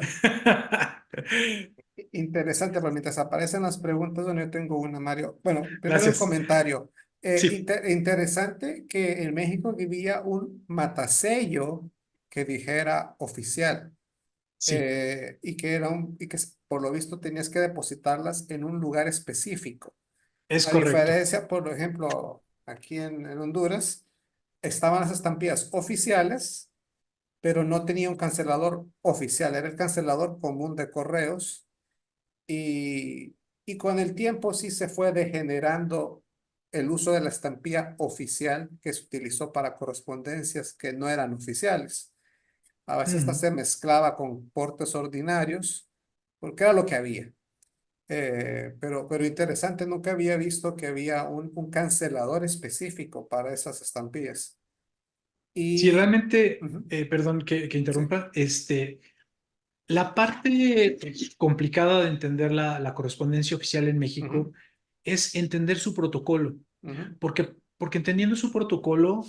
S2: interesante, pero mientras aparecen las preguntas, bueno, yo tengo una, Mario. Bueno, primero el
S1: Gracias.
S2: comentario.
S1: Sí,
S2: Interesante que en México vivía un matasello que dijera oficial,
S1: sí,
S2: y que por lo visto tenías que depositarlas en un lugar específico.
S1: es
S2: A
S1: correcto.
S2: diferencia, por ejemplo, aquí en Honduras, estaban las estampillas oficiales, pero no tenía un cancelador oficial, era el cancelador común de correos y, y con el tiempo sí se fue degenerando el uso de la estampilla oficial que se utilizó para correspondencias que no eran oficiales. A veces esta
S1: Mm.
S2: se mezclaba con portes ordinarios, porque era lo que había. Pero interesante, nunca había visto que había un cancelador específico para esas estampillas.
S1: Sí,
S2: Y
S1: realmente,
S2: ujú,
S1: perdón que
S2: sí,
S1: interrumpa, la parte complicada de entender la correspondencia oficial en
S2: ujú,
S1: México es entender su protocolo,
S2: ujú,
S1: porque entendiendo su protocolo,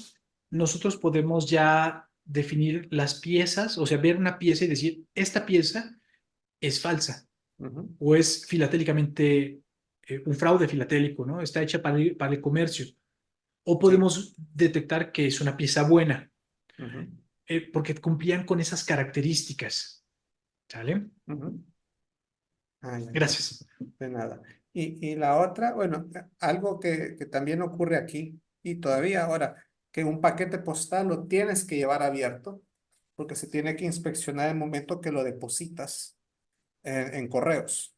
S1: nosotros podemos ya definir las piezas, o sea, ver una pieza y decir, esta pieza es falsa
S2: ujú,
S1: o es filatélicamente un fraude filatélico, ¿no? Está hecha para el comercio. O
S2: sí,
S1: podemos detectar que es una pieza buena,
S2: ujú,
S1: porque cumplían con esas características. ¿Sale?
S2: ujú. Ah, ya,
S1: Gracias.
S2: de nada. Y la otra, bueno, algo que también ocurre aquí y todavía ahora, que un paquete postal lo tienes que llevar abierto porque se tiene que inspeccionar el momento que lo depositas en correos,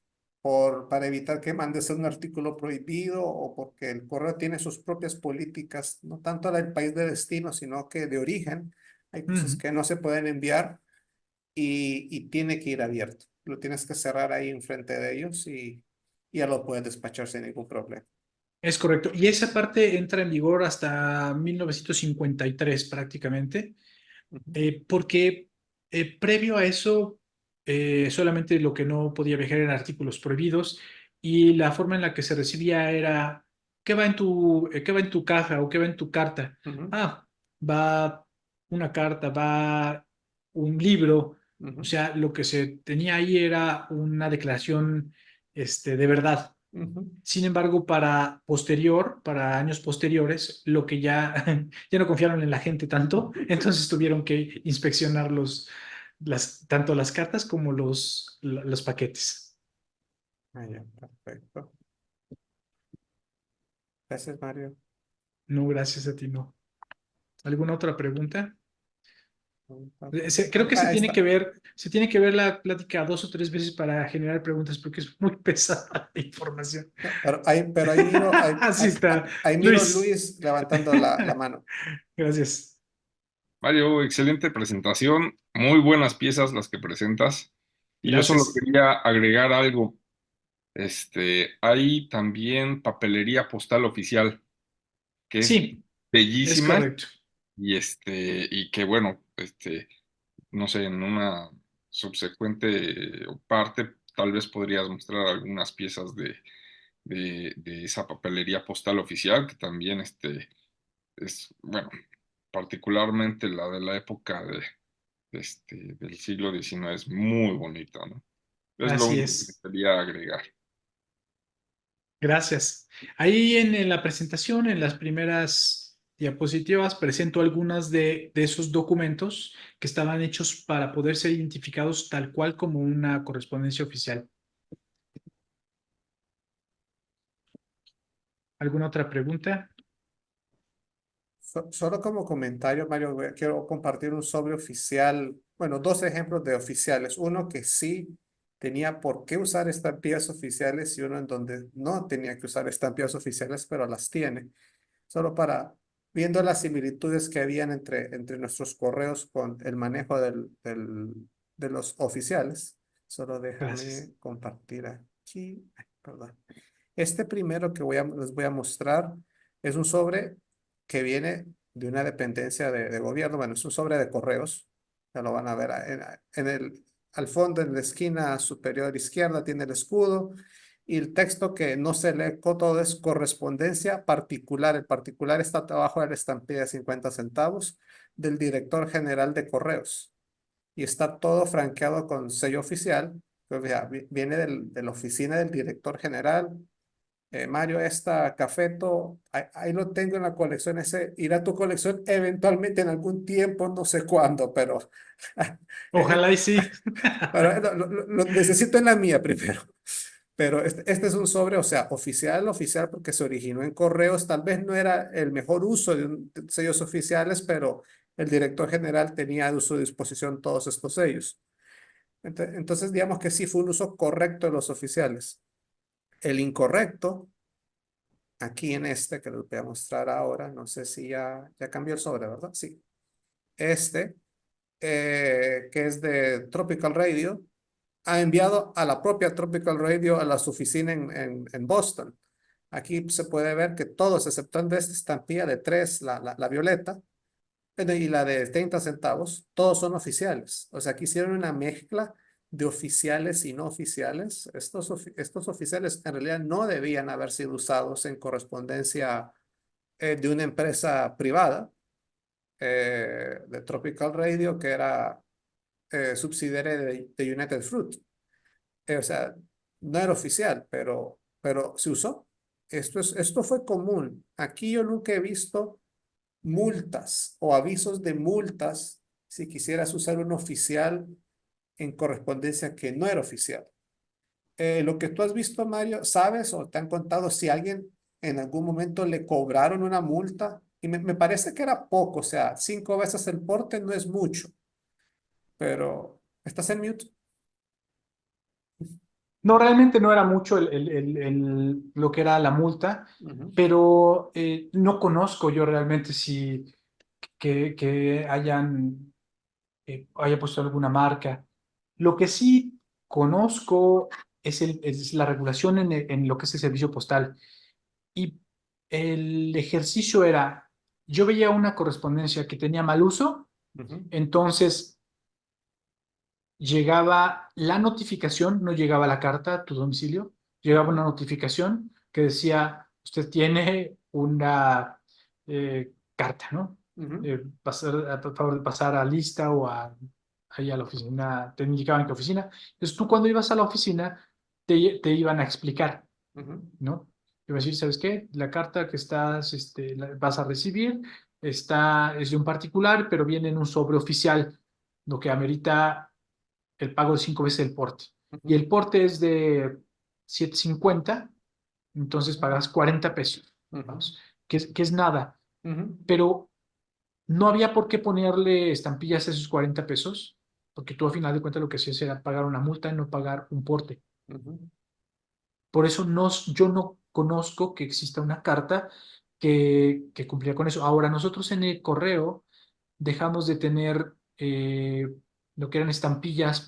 S2: para evitar que mandes un artículo prohibido o porque el correo tiene sus propias políticas, no tanto del país de destino, sino que de origen. Hay cosas
S1: Ujú.
S2: que no se pueden enviar y tiene que ir abierto. Lo tienes que cerrar ahí enfrente de ellos y ya lo puedes despachar sin ningún problema.
S1: Es correcto. Y esa parte entra en vigor hasta 1953 prácticamente,
S2: Ujú,
S1: porque previo a eso solamente lo que no podía viajar eran artículos prohibidos y la forma en la que se recibía era, ¿qué va en tu caja o qué va en tu carta?
S2: ujú,
S1: Ah, va una carta, va un libro. O
S2: ujú,
S1: sea, lo que se tenía ahí era una declaración de verdad.
S2: ujú.
S1: Sin embargo, para años posteriores, lo que ya, ya no confiaron en la gente tanto, entonces tuvieron que inspeccionar tanto las cartas como los paquetes.
S2: Ah, ya, perfecto. Gracias, Mario.
S1: No, gracias a ti, no. ¿Alguna otra pregunta? Creo que
S2: Ahí está.
S1: se tiene que ver la plática 2 o 3 veces para generar preguntas porque es muy pesada la información.
S2: No, pero ahí miro,
S1: Así está.
S2: ahí miro
S1: Luis,
S2: Luis levantando la mano.
S1: gracias.
S3: Mario, excelente presentación, muy buenas piezas las que presentas. Y yo solo
S1: Gracias.
S3: quería agregar algo. Hay también papelería postal oficial, que es
S1: Sí, es
S3: bellísima
S1: correcto.
S3: y que bueno, no sé, en una subsecuente parte tal vez podrías mostrar algunas piezas de esa papelería postal oficial, que también es, bueno, particularmente la de la época del siglo XIX es muy bonita, ¿no? Es lo
S1: Así
S3: único que
S1: es.
S3: quería agregar.
S1: Gracias. Ahí en la presentación, en las primeras diapositivas, presento algunas de esos documentos que estaban hechos para poder ser identificados tal cual como una correspondencia oficial. ¿Alguna otra pregunta?
S2: Solo como comentario, Mario, quiero compartir un sobre oficial, bueno, dos ejemplos de oficiales. Uno que sí tenía por qué usar estampillas oficiales y uno en donde no tenía que usar estampillas oficiales, pero las tiene. Solo para viendo las similitudes que habían entre nuestros correos con el manejo de los oficiales. Solo
S1: Gracias.
S2: déjame compartir aquí. Ay, perdón. Este primero que les voy a mostrar es un sobre que viene de una dependencia de gobierno. Bueno, es un sobre de correos. Ya lo van a ver al fondo, en la esquina superior izquierda, tiene el escudo. Y el texto que no se lee todo es correspondencia particular. El particular está abajo de la estampilla de 50 centavos del director general de correos. Y está todo franqueado con sello oficial. O sea, viene de la oficina del director general. Mario, esta cafeto, ahí lo tengo en la colección. Ese irá a tu colección eventualmente en algún tiempo, no sé cuándo, pero, eh,
S1: Ojalá y sí.
S2: pero lo necesito en la mía primero. Pero este es un sobre, o sea, oficial, porque se originó en correos. Tal vez no era el mejor uso de sellos oficiales, pero el director general tenía a su disposición todos estos sellos. Entonces, digamos que sí fue un uso correcto de los oficiales. El incorrecto aquí en este que les voy a mostrar ahora, no sé si ya cambió el sobre, ¿verdad? Sí. Este, que es de Tropical Radio, ha enviado a la propia Tropical Radio a las oficinas en Boston. Aquí se puede ver que todos, exceptuando esta estampilla de 3, la violeta, y la de 30 centavos, todos son oficiales. O sea, aquí hicieron una mezcla de oficiales y no oficiales. Estos oficiales en realidad no debían haber sido usados en correspondencia de una empresa privada, de Tropical Radio, que era subsidiaria de United Fruit. O sea, no era oficial, pero se usó. Esto fue común. Aquí yo nunca he visto multas o avisos de multas si quisieras usar un oficial en correspondencia que no era oficial. Lo que tú has visto, Mario, ¿sabes o te han contado si alguien en algún momento le cobraron una multa? Y me parece que era poco, o sea, 5 veces el porte no es mucho, pero estás en mute.
S1: No, realmente no era mucho lo que era la multa,
S2: Ujú,
S1: pero no conozco yo realmente si que haya puesto alguna marca. Lo que sí conozco es la regulación en lo que es el servicio postal. Y el ejercicio era, yo veía una correspondencia que tenía mal uso,
S2: ujú,
S1: entonces llegaba la notificación, no llegaba la carta a tu domicilio, llegaba
S2: ujú,
S1: una notificación que decía, usted tiene una carta, ¿no?
S2: ujú,
S1: Por favor de pasar a lista o ahí a la oficina, te indicaban qué oficina. Entonces tú cuando ibas a la oficina te iban a explicar,
S2: ujú,
S1: ¿no? Te iban a decir, ¿sabes qué? La carta que vas a recibir es de un particular, pero viene en un sobre oficial, lo que amerita el pago de 5 veces el porte. Y
S2: ujú,
S1: el porte es de 7.50, entonces
S2: ujú,
S1: pagas 40 pesos,
S2: ujú,
S1: vamos, que es nada.
S2: ujú,
S1: Pero no había por qué ponerle estampillas a esos 40 pesos, porque tú a final de cuentas lo que hacías era pagar una multa y no pagar un porte.
S2: ujú,
S1: Por eso yo no conozco que exista una carta que cumplía con eso. Ahora, nosotros en el correo dejamos de tener lo que eran estampillas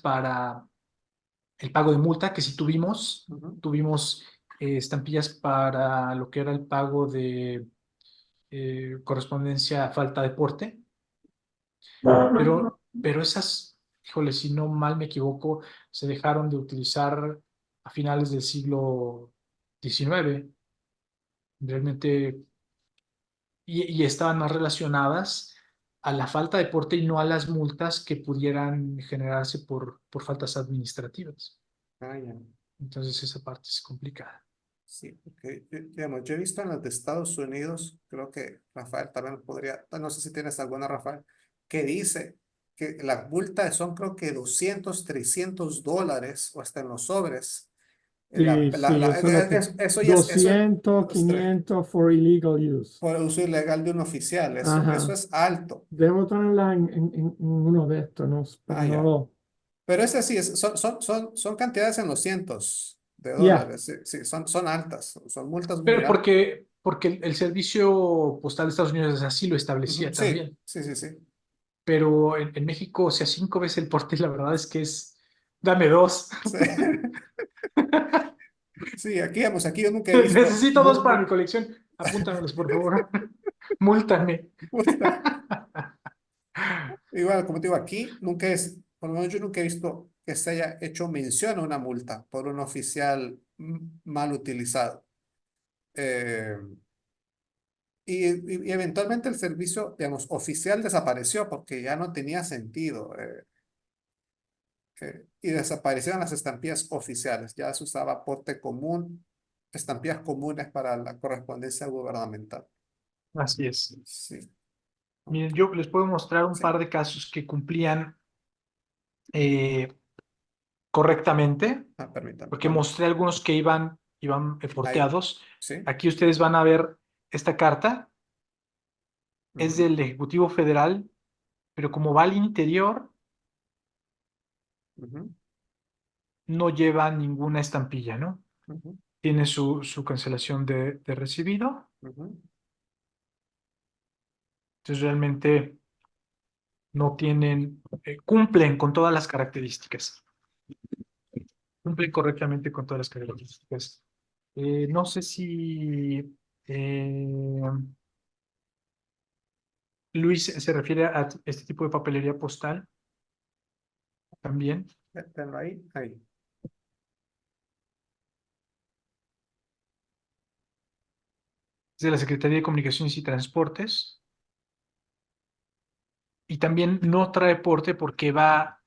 S1: el pago de multa, que sí tuvimos.
S2: Ujú.
S1: Tuvimos estampillas para lo que era el pago de correspondencia a falta de porte, pero esas, híjole, si no mal me equivoco, se dejaron de utilizar a finales del siglo XIX. Realmente, y estaban más relacionadas a la falta de porte y no a las multas que pudieran generarse por faltas administrativas.
S2: Ah, ya.
S1: Entonces esa parte es complicada.
S2: Sí, porque digamos, yo he visto en las de Estados Unidos, creo que Rafael también podría, no sé si tienes alguna, Rafael, que dice que las multas son creo que 200 300 dólares o hasta en los sobres.
S4: Sí, sí, eso es lo que...
S2: Eso ya es, eso
S4: 200,
S2: es
S4: 500 for illegal use.
S2: por uso ilegal de un oficial, eso
S4: Ajá.
S2: es alto.
S4: Debo tenerla en uno de estos, ¿no? Pero
S2: Ah, ya.
S4: no.
S2: Pero ese sí, son cantidades en los cientos de
S4: Ya.
S2: dólares, sí, sí, son altas, son multas muy
S1: Pero
S2: altas.
S1: porque el servicio postal de Estados Unidos así lo
S2: Ujú,
S1: establecía
S2: sí,
S1: también.
S2: sí, sí, sí.
S1: Pero en México, o sea, 5 veces el porte, la verdad es que es, dame dos.
S2: Sí, sí, aquí, vamos, aquí yo nunca he visto
S1: Necesito dos para mi colección. Apúntamelos, por favor. Múltame.
S2: igual, como te digo, aquí nunca es, por lo menos yo nunca he visto que se haya hecho mención a una multa por un oficial mal utilizado. Eh, y eventualmente el servicio, digamos, oficial desapareció porque ya no tenía sentido. Y desaparecieron las estampillas oficiales. Ya se usaba porte común, estampillas comunes para la correspondencia gubernamental.
S1: Así es.
S2: Sí,
S1: Miren,
S2: ok.
S1: yo les puedo mostrar un
S2: Sí.
S1: par de casos que cumplían eh, correctamente,
S2: Permítame.
S1: porque
S2: Bueno,
S1: mostré algunos que iban
S2: ahí.
S1: porteados.
S2: Sí.
S1: Aquí ustedes van a ver esta carta. Es
S2: Ujú,
S1: del Ejecutivo Federal, pero como va al interior,
S2: ujú,
S1: no lleva ninguna estampilla, ¿no?
S2: ujú,
S1: Tiene su cancelación de recibido.
S2: ujú.
S1: Entonces realmente no tienen, cumplen con todas las características. Cumplen correctamente con todas las características. No sé si Luis se refiere a este tipo de papelería postal también.
S2: Tenlo ahí. Ahí.
S1: Es de la Secretaría de Comunicaciones y Transportes. Y también no trae porte porque va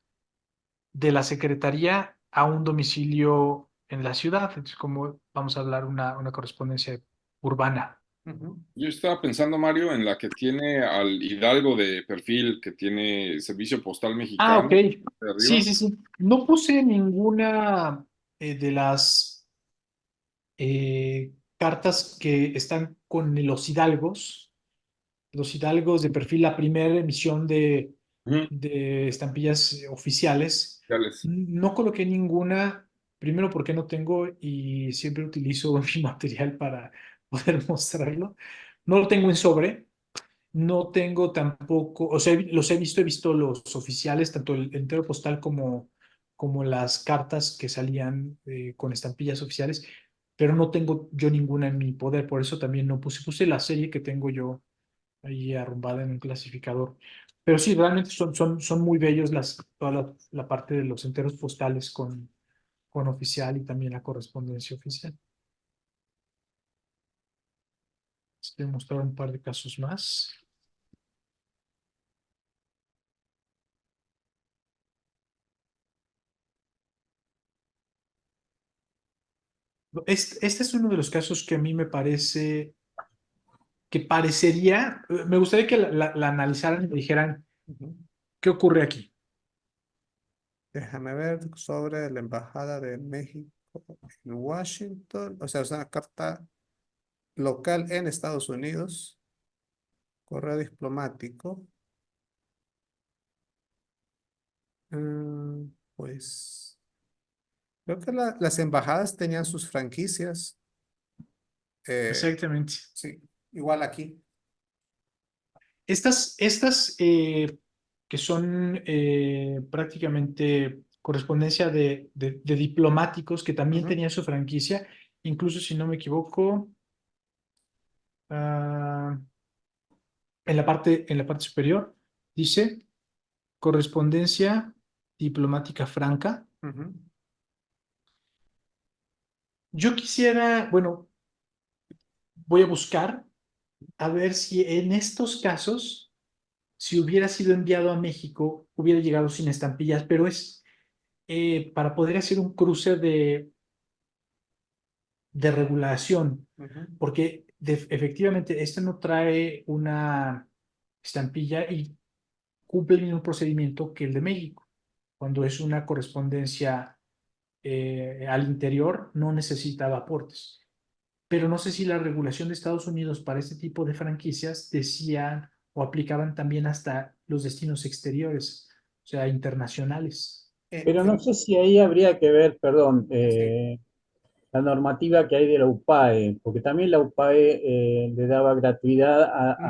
S1: de la Secretaría a un domicilio en la ciudad. Entonces, como vamos a hablar una correspondencia urbana.
S2: Ujú.
S3: Yo estaba pensando, Mario, en la que tiene al Hidalgo de perfil, que tiene Servicio Postal
S1: Ah, ok.
S3: Mexicano de
S1: Sí,
S3: arriba.
S1: sí, sí. No puse ninguna de las cartas que están con los hidalgos de perfil, la primera emisión
S3: Ujú,
S1: de estampillas oficiales.
S3: ya les-
S1: No coloqué ninguna, primero porque no tengo y siempre utilizo mi material para poder mostrarlo. No lo tengo en sobre, no tengo tampoco, o sea, he visto los oficiales, tanto el entero postal como las cartas que salían con estampillas oficiales, pero no tengo yo ninguna en mi poder, por eso también no puse la serie que tengo yo ahí arrumbada en un clasificador. Pero sí, realmente son muy bellos toda la parte de los enteros postales con oficial y también la correspondencia oficial. Les voy a mostrar un par de casos más. Este es uno de los casos que a mí me parece que parecería, me gustaría que la analizaran y me dijeran
S2: Ujú.
S1: qué ocurre aquí.
S2: Déjame ver sobre la Embajada de México en Washington. O sea, es una carta local en Estados Unidos, correo diplomático. Pues creo que las embajadas tenían sus franquicias. eh,
S1: Exactamente.
S2: sí, igual aquí.
S1: Estas que son prácticamente correspondencia de diplomáticos que también
S2: Ujú.
S1: tenían su franquicia, incluso si no me equivoco, ah, en la parte superior dice correspondencia diplomática franca.
S2: Ujú.
S1: Yo quisiera, bueno, voy a buscar a ver si en estos casos, si hubiera sido enviado a México, hubiera llegado sin estampillas, pero es para poder hacer un cruce de regulación,
S2: Ujú.
S1: porque efectivamente este no trae una estampilla y cumple el mismo procedimiento que el de México. Cuando es una correspondencia al interior, no necesitaba aportes. Pero no sé si la regulación de Estados Unidos para este tipo de franquicias decían o aplicaban también hasta los destinos exteriores, o sea, internacionales.
S5: Pero no sé si ahí habría que ver, perdón,
S2: Sí.
S5: la normativa que hay de la UPAE, porque también la UPAE le daba gratuidad
S2: Ujú.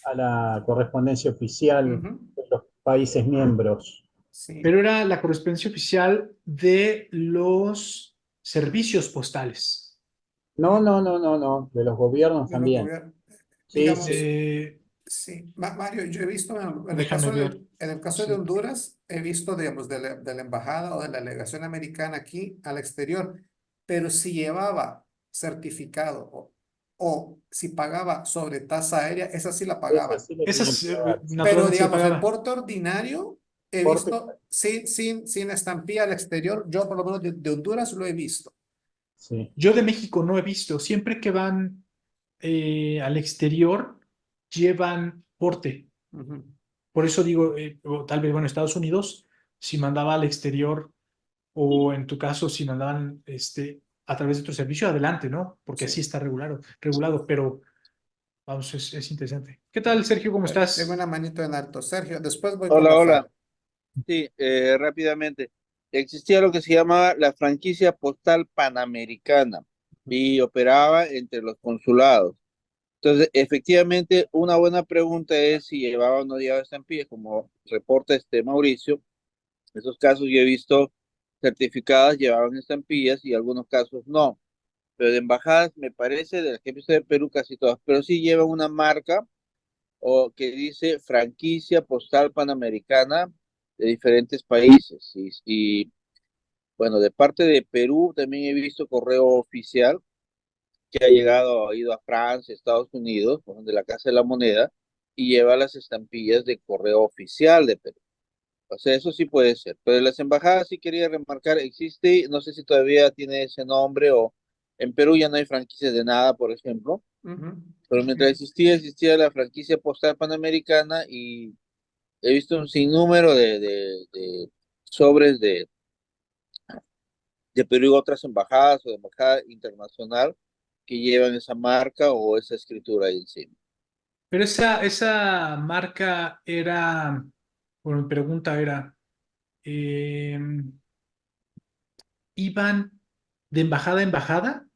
S5: a la correspondencia oficial
S2: Ujú.
S5: de los países miembros.
S2: Sí.
S1: Pero era la correspondencia oficial de los servicios postales.
S5: No, no, no, no, no, de los gobiernos
S2: De los
S5: también.
S2: gobiernos.
S5: Sí,
S2: Digamos,
S5: sí,
S2: sí, Mario, yo he visto en el
S1: Déjame
S2: caso
S1: ver.
S2: en el caso de
S1: Sí.
S2: Honduras, he visto, digamos, de la embajada o de la delegación americana aquí al exterior, pero si llevaba certificado o si pagaba sobre tasa aérea, esa sí la
S5: esa
S2: pagaban.
S5: sí la
S1: Esa
S5: tienen que dar.
S2: Pero
S1: naturalmente se la
S2: digamos, el
S1: pagaba.
S2: porte ordinario he
S5: Porte-
S2: visto sin estampilla al exterior, yo por lo menos de Honduras lo he visto.
S5: sí.
S1: Yo de México no he visto. Siempre que van al exterior, llevan porte.
S2: Ujú.
S1: Por eso digo, o tal vez, bueno, Estados Unidos, si mandaba al exterior, o en tu caso, si mandaban a través de tu servicio, adelante, ¿no? Porque
S2: Sí.
S1: así está regulado, pero vamos, es interesante. ¿Qué tal, Sergio? ¿Cómo
S2: Tengo
S1: estás?
S2: una manito en alto. Sergio, después voy con
S6: Hola,
S2: Rafael.
S6: hola. Sí, rápidamente. Existía lo que se llamaba la franquicia postal panamericana y operaba entre los consulados. Entonces, efectivamente, una buena pregunta es si llevaba o no llevaba estampillas, como reporta Mauricio. En esos casos yo he visto certificadas llevaban estampillas y algunos casos no. Pero de embajadas, me parece, de las que he visto de Perú, casi todas, pero sí llevan una marca o que dice franquicia postal panamericana de diferentes países. Bueno, de parte de Perú también he visto correo oficial que ha ido a Francia, Estados Unidos, de la Casa de la Moneda, y lleva las estampillas de correo oficial de Perú. O sea, eso sí puede ser. Pero de las embajadas sí quería remarcar, existe, no sé si todavía tiene ese nombre o en Perú ya no hay franquicias de nada, por ejemplo.
S2: Ujú.
S6: Pero mientras existía la franquicia postal panamericana y he visto un sinnúmero de sobres de Perú y otras embajadas o de embajada internacional que llevan esa marca o esa escritura ahí encima.
S1: Pero esa marca era, bueno, mi pregunta era, eh, ¿iban de embajada a embajada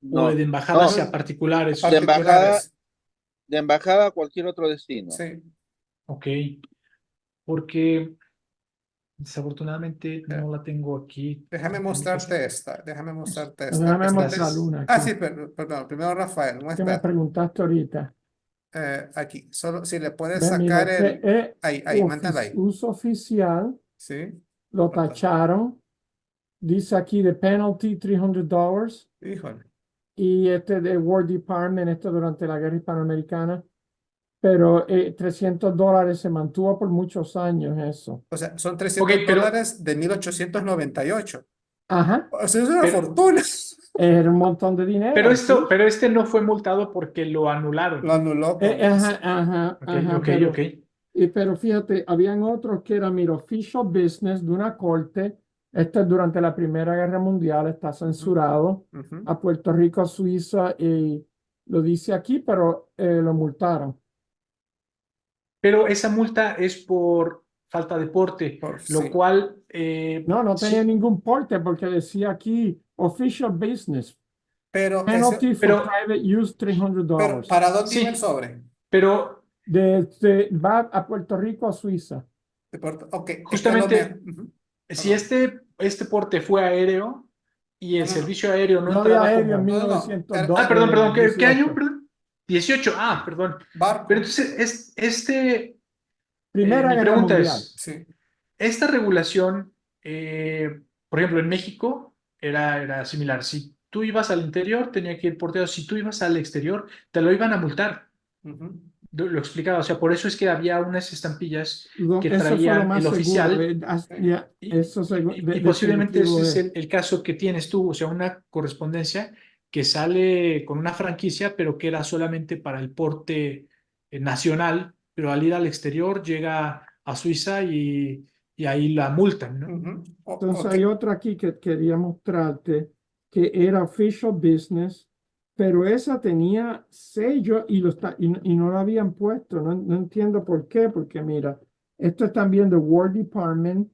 S1: o
S6: No,
S1: de embajada
S6: no,
S1: hacia particulares?
S6: de embajada,
S2: Particulares.
S6: de embajada a cualquier otro destino.
S2: Sí.
S1: Ok, porque desafortunadamente
S2: Eh,
S1: no la tengo aquí.
S2: Déjame
S1: En mi casa.
S2: mostrarte esta. Déjame mostrarte esta.
S4: Déjame mostrar
S1: Gracias.
S4: una
S2: Ah,
S4: aquí,
S2: sí, perdón. Primero Rafael,
S4: que me
S2: muestra
S4: preguntaste ahorita.
S2: aquí. Solo si le puedes
S4: Ve, mira,
S2: sacar
S4: este
S2: el.
S4: es
S2: Ahí, mándala ahí.
S4: uso oficial,
S2: Sí.
S4: lo
S2: Corta.
S4: tacharon, dice aquí de penalty $300
S2: Híjole.
S4: y este de War Department, esto durante la guerra hispanoamericana, pero $300 se mantuvo por muchos años eso.
S2: O sea, son
S1: Ok,
S2: $300 de 1898.
S4: Ajá,
S2: O sea, es una
S1: pero,
S2: fortuna.
S4: era un montón de dinero, sí.
S1: pero este no fue multado porque lo anularon.
S2: Lo anuló
S4: Ajá, ajá,
S1: Ok,
S4: ajá,
S1: ok, ok.
S4: pero fíjate, habían otros que eran, mira, official business de una corte. Este es durante la Primera Guerra Mundial, está censurado.
S2: Ujú.
S4: A Puerto Rico, Suiza, y lo dice aquí, pero lo multaron.
S1: Pero esa multa es por falta de porte, lo
S2: Sí.
S1: cual
S4: No tenía
S1: sí,
S4: ningún porte porque decía aquí official business.
S2: Pero
S4: Penalty for
S1: pero
S4: private use
S2: pero
S4: $300.
S2: ¿para dónde iba el
S1: sí,
S2: sobre?
S1: pero
S4: Va a Puerto Rico, a Suiza.
S2: Ok, es que
S1: justamente
S2: ujú.
S1: Si este porte fue aéreo y el
S2: No, no, no.
S1: servicio aéreo no
S4: No había
S1: entraba
S4: aéreo en
S1: como...
S2: No, no,
S4: 1902.
S1: Ah, perdón, ¿qué
S4: 18.
S1: año? Perdón. 18, perdón.
S2: barco.
S1: Pero entonces,
S4: Primera
S1: mi
S4: Guerra
S1: pregunta
S4: Mundial.
S1: es,
S2: Sí.
S1: esta regulación, por ejemplo, en México era similar. Si tú ibas al interior, tenía que ir porteado. Si tú ibas al exterior, te lo iban a multar.
S2: Ujú.
S1: Lo explicaba, o sea, por eso es que había unas estampillas que
S4: Eso fue lo
S1: traían
S4: más
S1: el
S4: seguro.
S1: oficial
S2: Sí.
S4: Ya,
S1: y,
S4: eso
S1: y posiblemente ese
S4: definitivo
S1: es
S4: es.
S1: el caso que tienes tú, o sea, una correspondencia que sale con una franquicia, pero que era solamente para el porte nacional, pero al ir al exterior llega a Suiza y ahí la multan, ¿no?
S2: Ujú.
S4: Entonces
S2: Ok.
S4: hay otra aquí que quería mostrarte que era official business, pero esa tenía sello y no la habían puesto. No entiendo por qué, porque mira, esto es también de War Department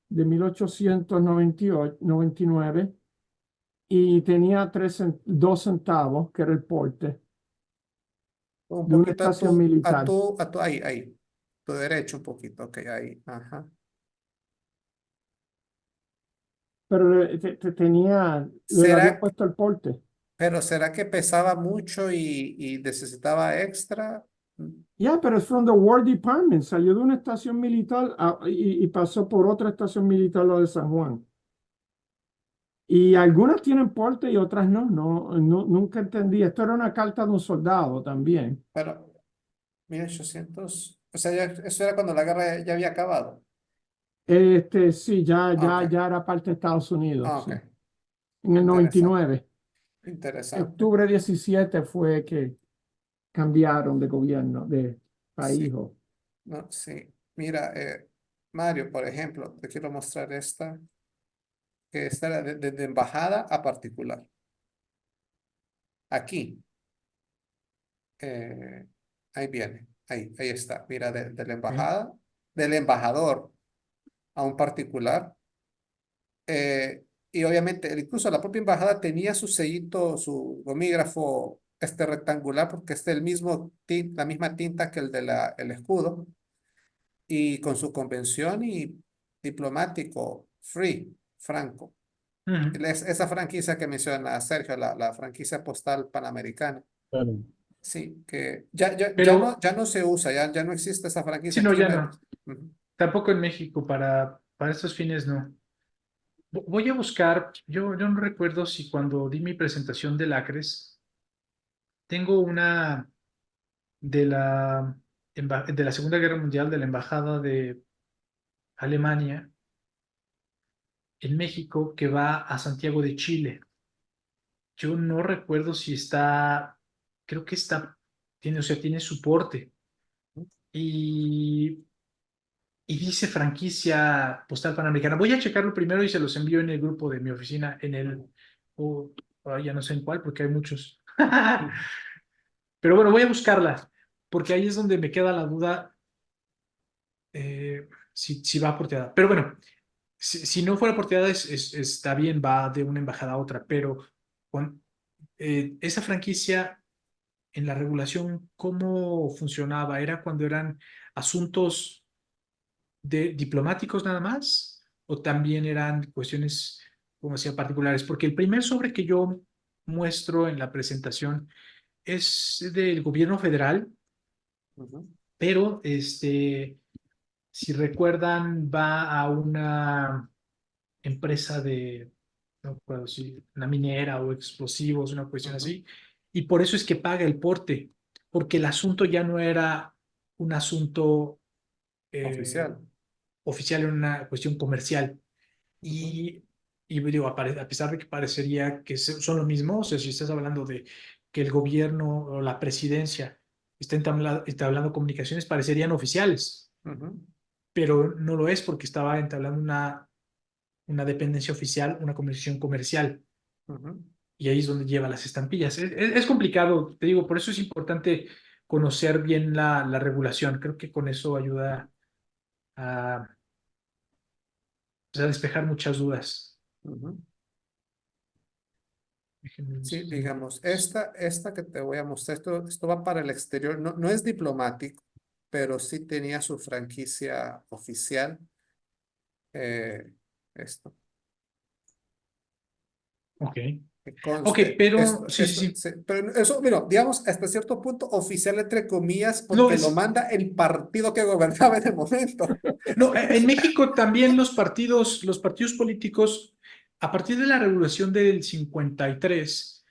S4: de 1899 y tenía 2 centavos, que era el porte
S2: Un
S4: de una
S2: poquito
S4: estación militar.
S2: ahí. Tu derecho un poquito. Ok, ahí. Ajá.
S4: Pero le había
S2: ¿Será,
S4: puesto el porte.
S2: pero será que pesaba mucho y necesitaba extra?
S4: Ya, pero es from the War Department. Salió de una estación militar y pasó por otra estación militar, lo de San Juan. Y algunas tienen porte y otras no. Nunca entendí. Esto era una carta de un soldado también.
S2: Pero 1800, o sea, eso era cuando la guerra ya había acabado.
S4: Sí,
S2: Ok,
S4: ya era parte de Estados Unidos,
S2: ok,
S4: sí. En el
S2: interesante,
S4: 99.
S2: interesante.
S4: Octubre 17 fue que cambiaron de gobierno, de
S2: Sí,
S4: país.
S2: no, sí. Mira, Mario, por ejemplo, te quiero mostrar que esta era de embajada a particular. Aquí, eh, ahí viene, ahí está. Mira, de la
S4: ¿Ok?
S2: embajada, del embajador a un particular. Y obviamente, incluso la propia embajada tenía su sellito, su gomígrafo rectangular, porque es el mismo la misma tinta que el de el escudo, y con su convención y diplomático, franco.
S1: Ujú.
S2: Esa franquicia que menciona Sergio, la franquicia postal panamericana.
S5: Claro.
S2: Sí, que ya no se usa, ya no existe esa
S1: Sí,
S2: franquicia
S1: no,
S2: aquí.
S1: ya no.
S2: Ujú.
S1: Tampoco en México, para estos fines no. Voy a buscar, yo no recuerdo si cuando di mi presentación del ACRES, tengo una de la Segunda Guerra Mundial de la Embajada de Alemania en México que va a Santiago de Chile. Yo no recuerdo si creo que o sea, tiene soporte y, y dice franquicia postal panamericana. Voy a checarlo primero y se los envío en el grupo de mi oficina, o ya no sé en cuál, porque hay muchos. Pero bueno, voy a buscarla, porque ahí es donde me queda la duda si va porteada. Pero bueno, si no fuera porteada está bien, va de una embajada a otra, pero esa franquicia en la regulación, ¿cómo funcionaba? ¿Era cuando eran asuntos diplomáticos nada más? ¿O también eran cuestiones, como decía, particulares? Porque el primer sobre que yo muestro en la presentación es del gobierno federal,
S2: Ujú.
S1: pero si recuerdan, va a una empresa no puedo decir, una minera o explosivos, una cuestión
S2: Ujú.
S1: así, y por eso es que paga el porte, porque el asunto ya no era un asunto eh,
S2: Oficial.
S1: oficial, era una cuestión comercial.
S2: Ujú.
S1: Y digo, a pesar de que parecería que son lo mismo, o sea, si estás hablando de que el gobierno o la presidencia está hablando comunicaciones, parecerían oficiales,
S2: Ujú.
S1: pero no lo es porque estaba entablando una dependencia oficial, una conversación comercial,
S2: Ujú.
S1: y ahí es donde lleva las estampillas. Es complicado, te digo, por eso es importante conocer bien la regulación. Creo que con eso ayuda a, pues, a despejar muchas dudas.
S2: Ujú.
S1: Déjenme
S2: Sí,
S1: buscar.
S2: digamos, esta que te voy a mostrar, esto va para el exterior, no es diplomático, pero sí tenía su franquicia oficial. esto.
S1: Ok.
S2: Que
S1: Ok,
S2: conste,
S1: pero sí, sí, sí.
S2: pero eso, mira, digamos, hasta cierto punto oficial entre comillas,
S1: No,
S2: porque lo manda el partido que gobernaba en el momento.
S1: no, en México también los partidos políticos, a partir de la regulación del 53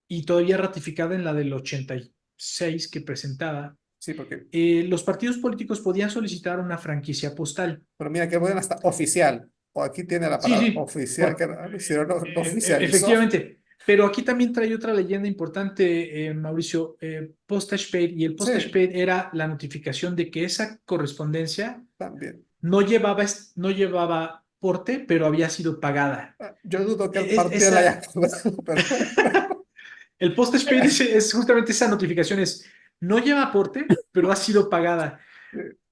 S1: y todavía ratificada en la del 86 que presentaba,
S2: Sí, porque,
S1: los partidos políticos podían solicitar una franquicia postal.
S2: pero mira que bueno, hasta oficial, o aquí tiene la
S1: Sí,
S2: palabra
S1: sí,
S2: oficial, que lo hicieron, lo oficializó.
S1: efectivamente. Pero aquí también trae otra leyenda importante, Mauricio, postage paid, y el postage
S2: Sí,
S1: paid era la notificación de que esa correspondencia
S2: también.
S1: no llevaba porte, pero había sido pagada.
S2: Yo dudo que el
S1: Es-
S2: partido la haya
S1: esa,
S2: cobrado, pero
S1: el postage paid es justamente esa notificación, no lleva aporte, pero ha sido pagada.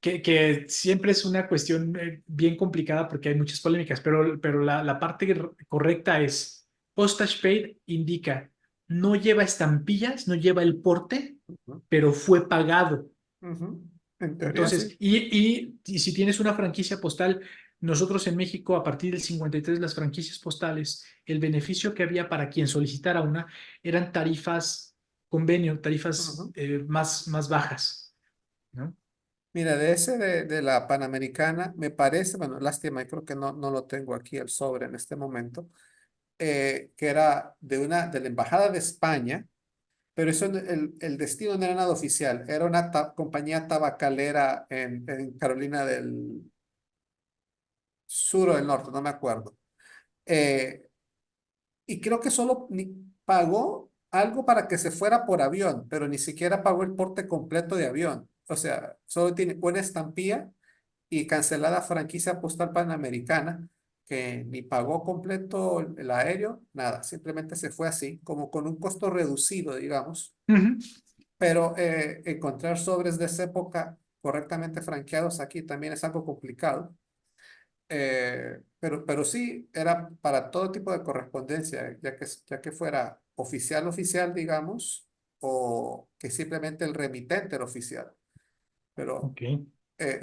S1: Que siempre es una cuestión bien complicada porque hay muchas polémicas, pero la parte correcta es postage paid indica no lleva estampillas, no lleva el porte,
S2: ujú,
S1: pero fue pagado.
S2: ujú. En teoría
S1: Entonces,
S2: sí.
S1: y si tienes una franquicia postal, nosotros en México, a partir del 53, las franquicias postales, el beneficio que había para quien solicitara una eran tarifas convenio, tarifas
S2: Ujú.
S1: más bajas, ¿no?
S2: Mira, de ese de la Panamericana, me parece, bueno, lástima, creo que no lo tengo aquí el sobre en este momento, que era de la Embajada de España, pero eso el destino no era nada oficial, era una compañía tabacalera en Carolina del Sur o del Norte, no me acuerdo. Eh, y creo que solo pagó algo para que se fuera por avión, pero ni siquiera pagó el porte completo de avión. O sea, solo tiene una estampilla y cancelada franquicia postal panamericana, que ni pagó completo el aéreo, nada, simplemente se fue así, como con un costo reducido, digamos.
S1: Ujú.
S2: Pero encontrar sobres de esa época correctamente franqueados aquí también es algo complicado. Pero sí, era para todo tipo de correspondencia, ya que fuera oficial, digamos, o que simplemente el remitente era oficial. Pero
S1: Ok.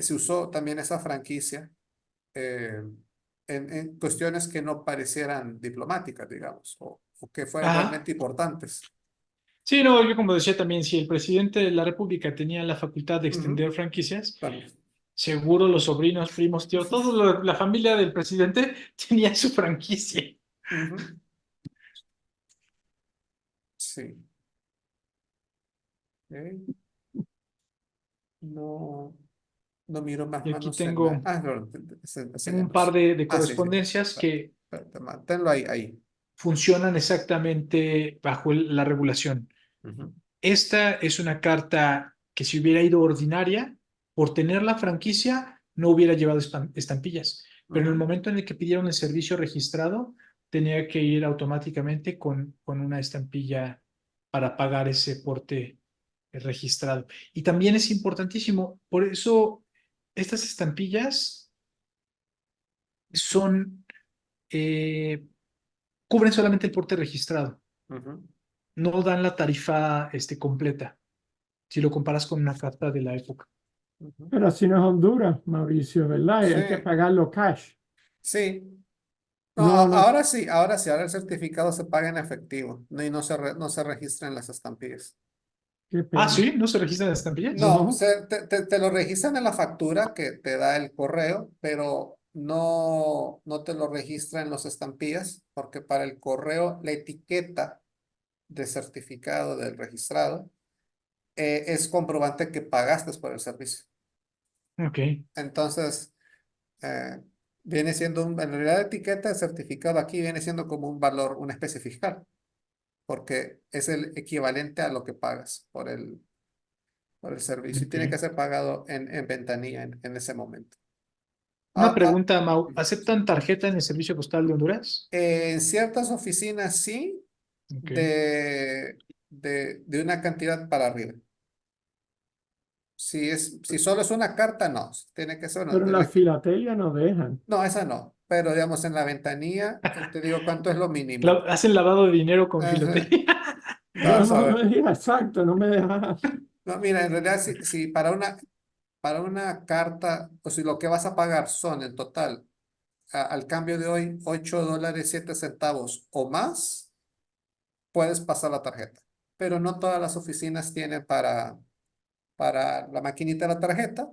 S2: se usó también esa franquicia eh, en cuestiones que no parecieran diplomáticas, digamos, o que fueran
S1: Ajá.
S2: realmente importantes.
S1: Sí, no, yo como decía también, si el presidente de la República tenía la facultad de
S2: Ujú,
S1: extender franquicias,
S2: también.
S1: seguro los sobrinos, primos, tíos, la familia del presidente tenía su franquicia.
S2: Ujú, sí. Ok. No, no miro más
S1: Y aquí
S2: manos en la...
S1: tengo,
S2: Ah, no,
S1: tengo un par
S2: enséñanos.
S1: de
S2: Ah, sí, sí.
S1: correspondencias que
S2: Manténlo ahí.
S1: funcionan exactamente bajo la regulación.
S2: Ujú,
S1: Esta es una carta que si hubiera ido ordinaria, por tener la franquicia, no hubiera llevado estampillas. Pero en el
S2: ujú.
S1: momento en el que pidieron el servicio registrado, tenía que ir automáticamente con una estampilla para pagar ese porte registrado. Y también es importantísimo, por eso estas estampillas son, eh, cubren solamente el porte registrado,
S2: Ujú,
S1: no dan la tarifa completa, si lo comparas con una carta de la época.
S2: ujú.
S4: Pero así no es Honduras, Mauricio, ¿verdad?
S2: Sí,
S4: Hay que pagarlo cash.
S2: sí. No,
S4: No, no,
S2: ahora sí, ahora el certificado se paga en efectivo y no se registran las estampillas.
S4: qué
S1: Ah,
S4: pena.
S1: sí, ¿no se registran estampillas?
S2: No,
S4: No,
S2: te lo registran en la factura que te da el correo, pero no te lo registran en los estampillas, porque para el correo la etiqueta de certificado del registrado es comprobante que pagaste por el servicio.
S1: Ok,
S2: Entonces, eh, viene siendo en realidad la etiqueta de certificado aquí viene siendo como un valor, una especie fiscal, porque es el equivalente a lo que pagas por el servicio y tiene que
S1: ok.
S2: ser pagado en ventanilla en ese momento.
S1: Una
S2: Ah, ah,
S1: pregunta, Mau. ¿Aceptan tarjeta en el Servicio Postal de Honduras?
S2: en ciertas oficinas sí,
S1: Ok.
S2: de una cantidad para arriba. Si solo es una carta, no. Tiene que ser, no,
S4: pero en la filatelia no dejan.
S2: no, esa no. Pero digamos en la ventanilla, te digo cuánto es lo mínimo.
S1: Hacen lavado de dinero con
S2: Ajá.
S1: filotería.
S4: No,
S2: Vamos a
S4: no
S2: ver.
S4: me digas exacto, no me dejas.
S2: No, mira, en realidad, si para una carta, o si lo que vas a pagar son en total al cambio de hoy, $8.07 o más, puedes pasar la tarjeta. Pero no todas las oficinas tienen para la maquinita de la tarjeta,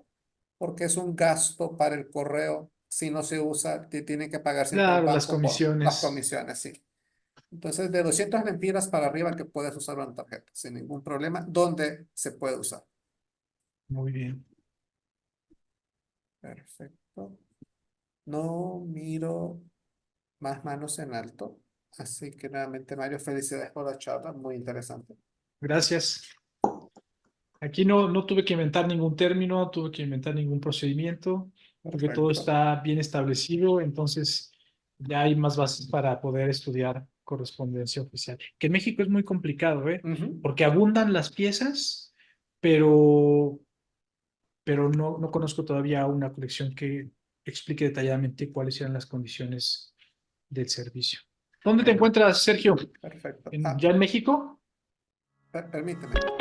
S2: porque es un gasto para el correo. Si no se usa, te tienen que pagar siempre el
S1: Claro, las
S2: banco por las
S1: comisiones.
S2: comisiones, sí. Entonces, de 200 lempiras para arriba que puedes usar una tarjeta sin ningún problema, donde se puede usar.
S1: Muy bien.
S2: Perfecto. No miro más manos en alto. Así que nuevamente, Mario, felicidades por la charla, muy interesante.
S1: Gracias. Aquí no tuve que inventar ningún término, tuve que inventar ningún procedimiento, porque todo
S2: Perfecto.
S1: está bien establecido, entonces ya hay más bases para poder estudiar correspondencia oficial. Que en México es muy complicado, ¿eh?
S2: Ujú.
S1: Porque abundan las piezas, pero, pero no conozco todavía una colección que explique detalladamente cuáles eran las condiciones del servicio. ¿Dónde te encuentras, Sergio?
S2: Perfecto.
S1: ¿Ya en México?
S2: Permíteme.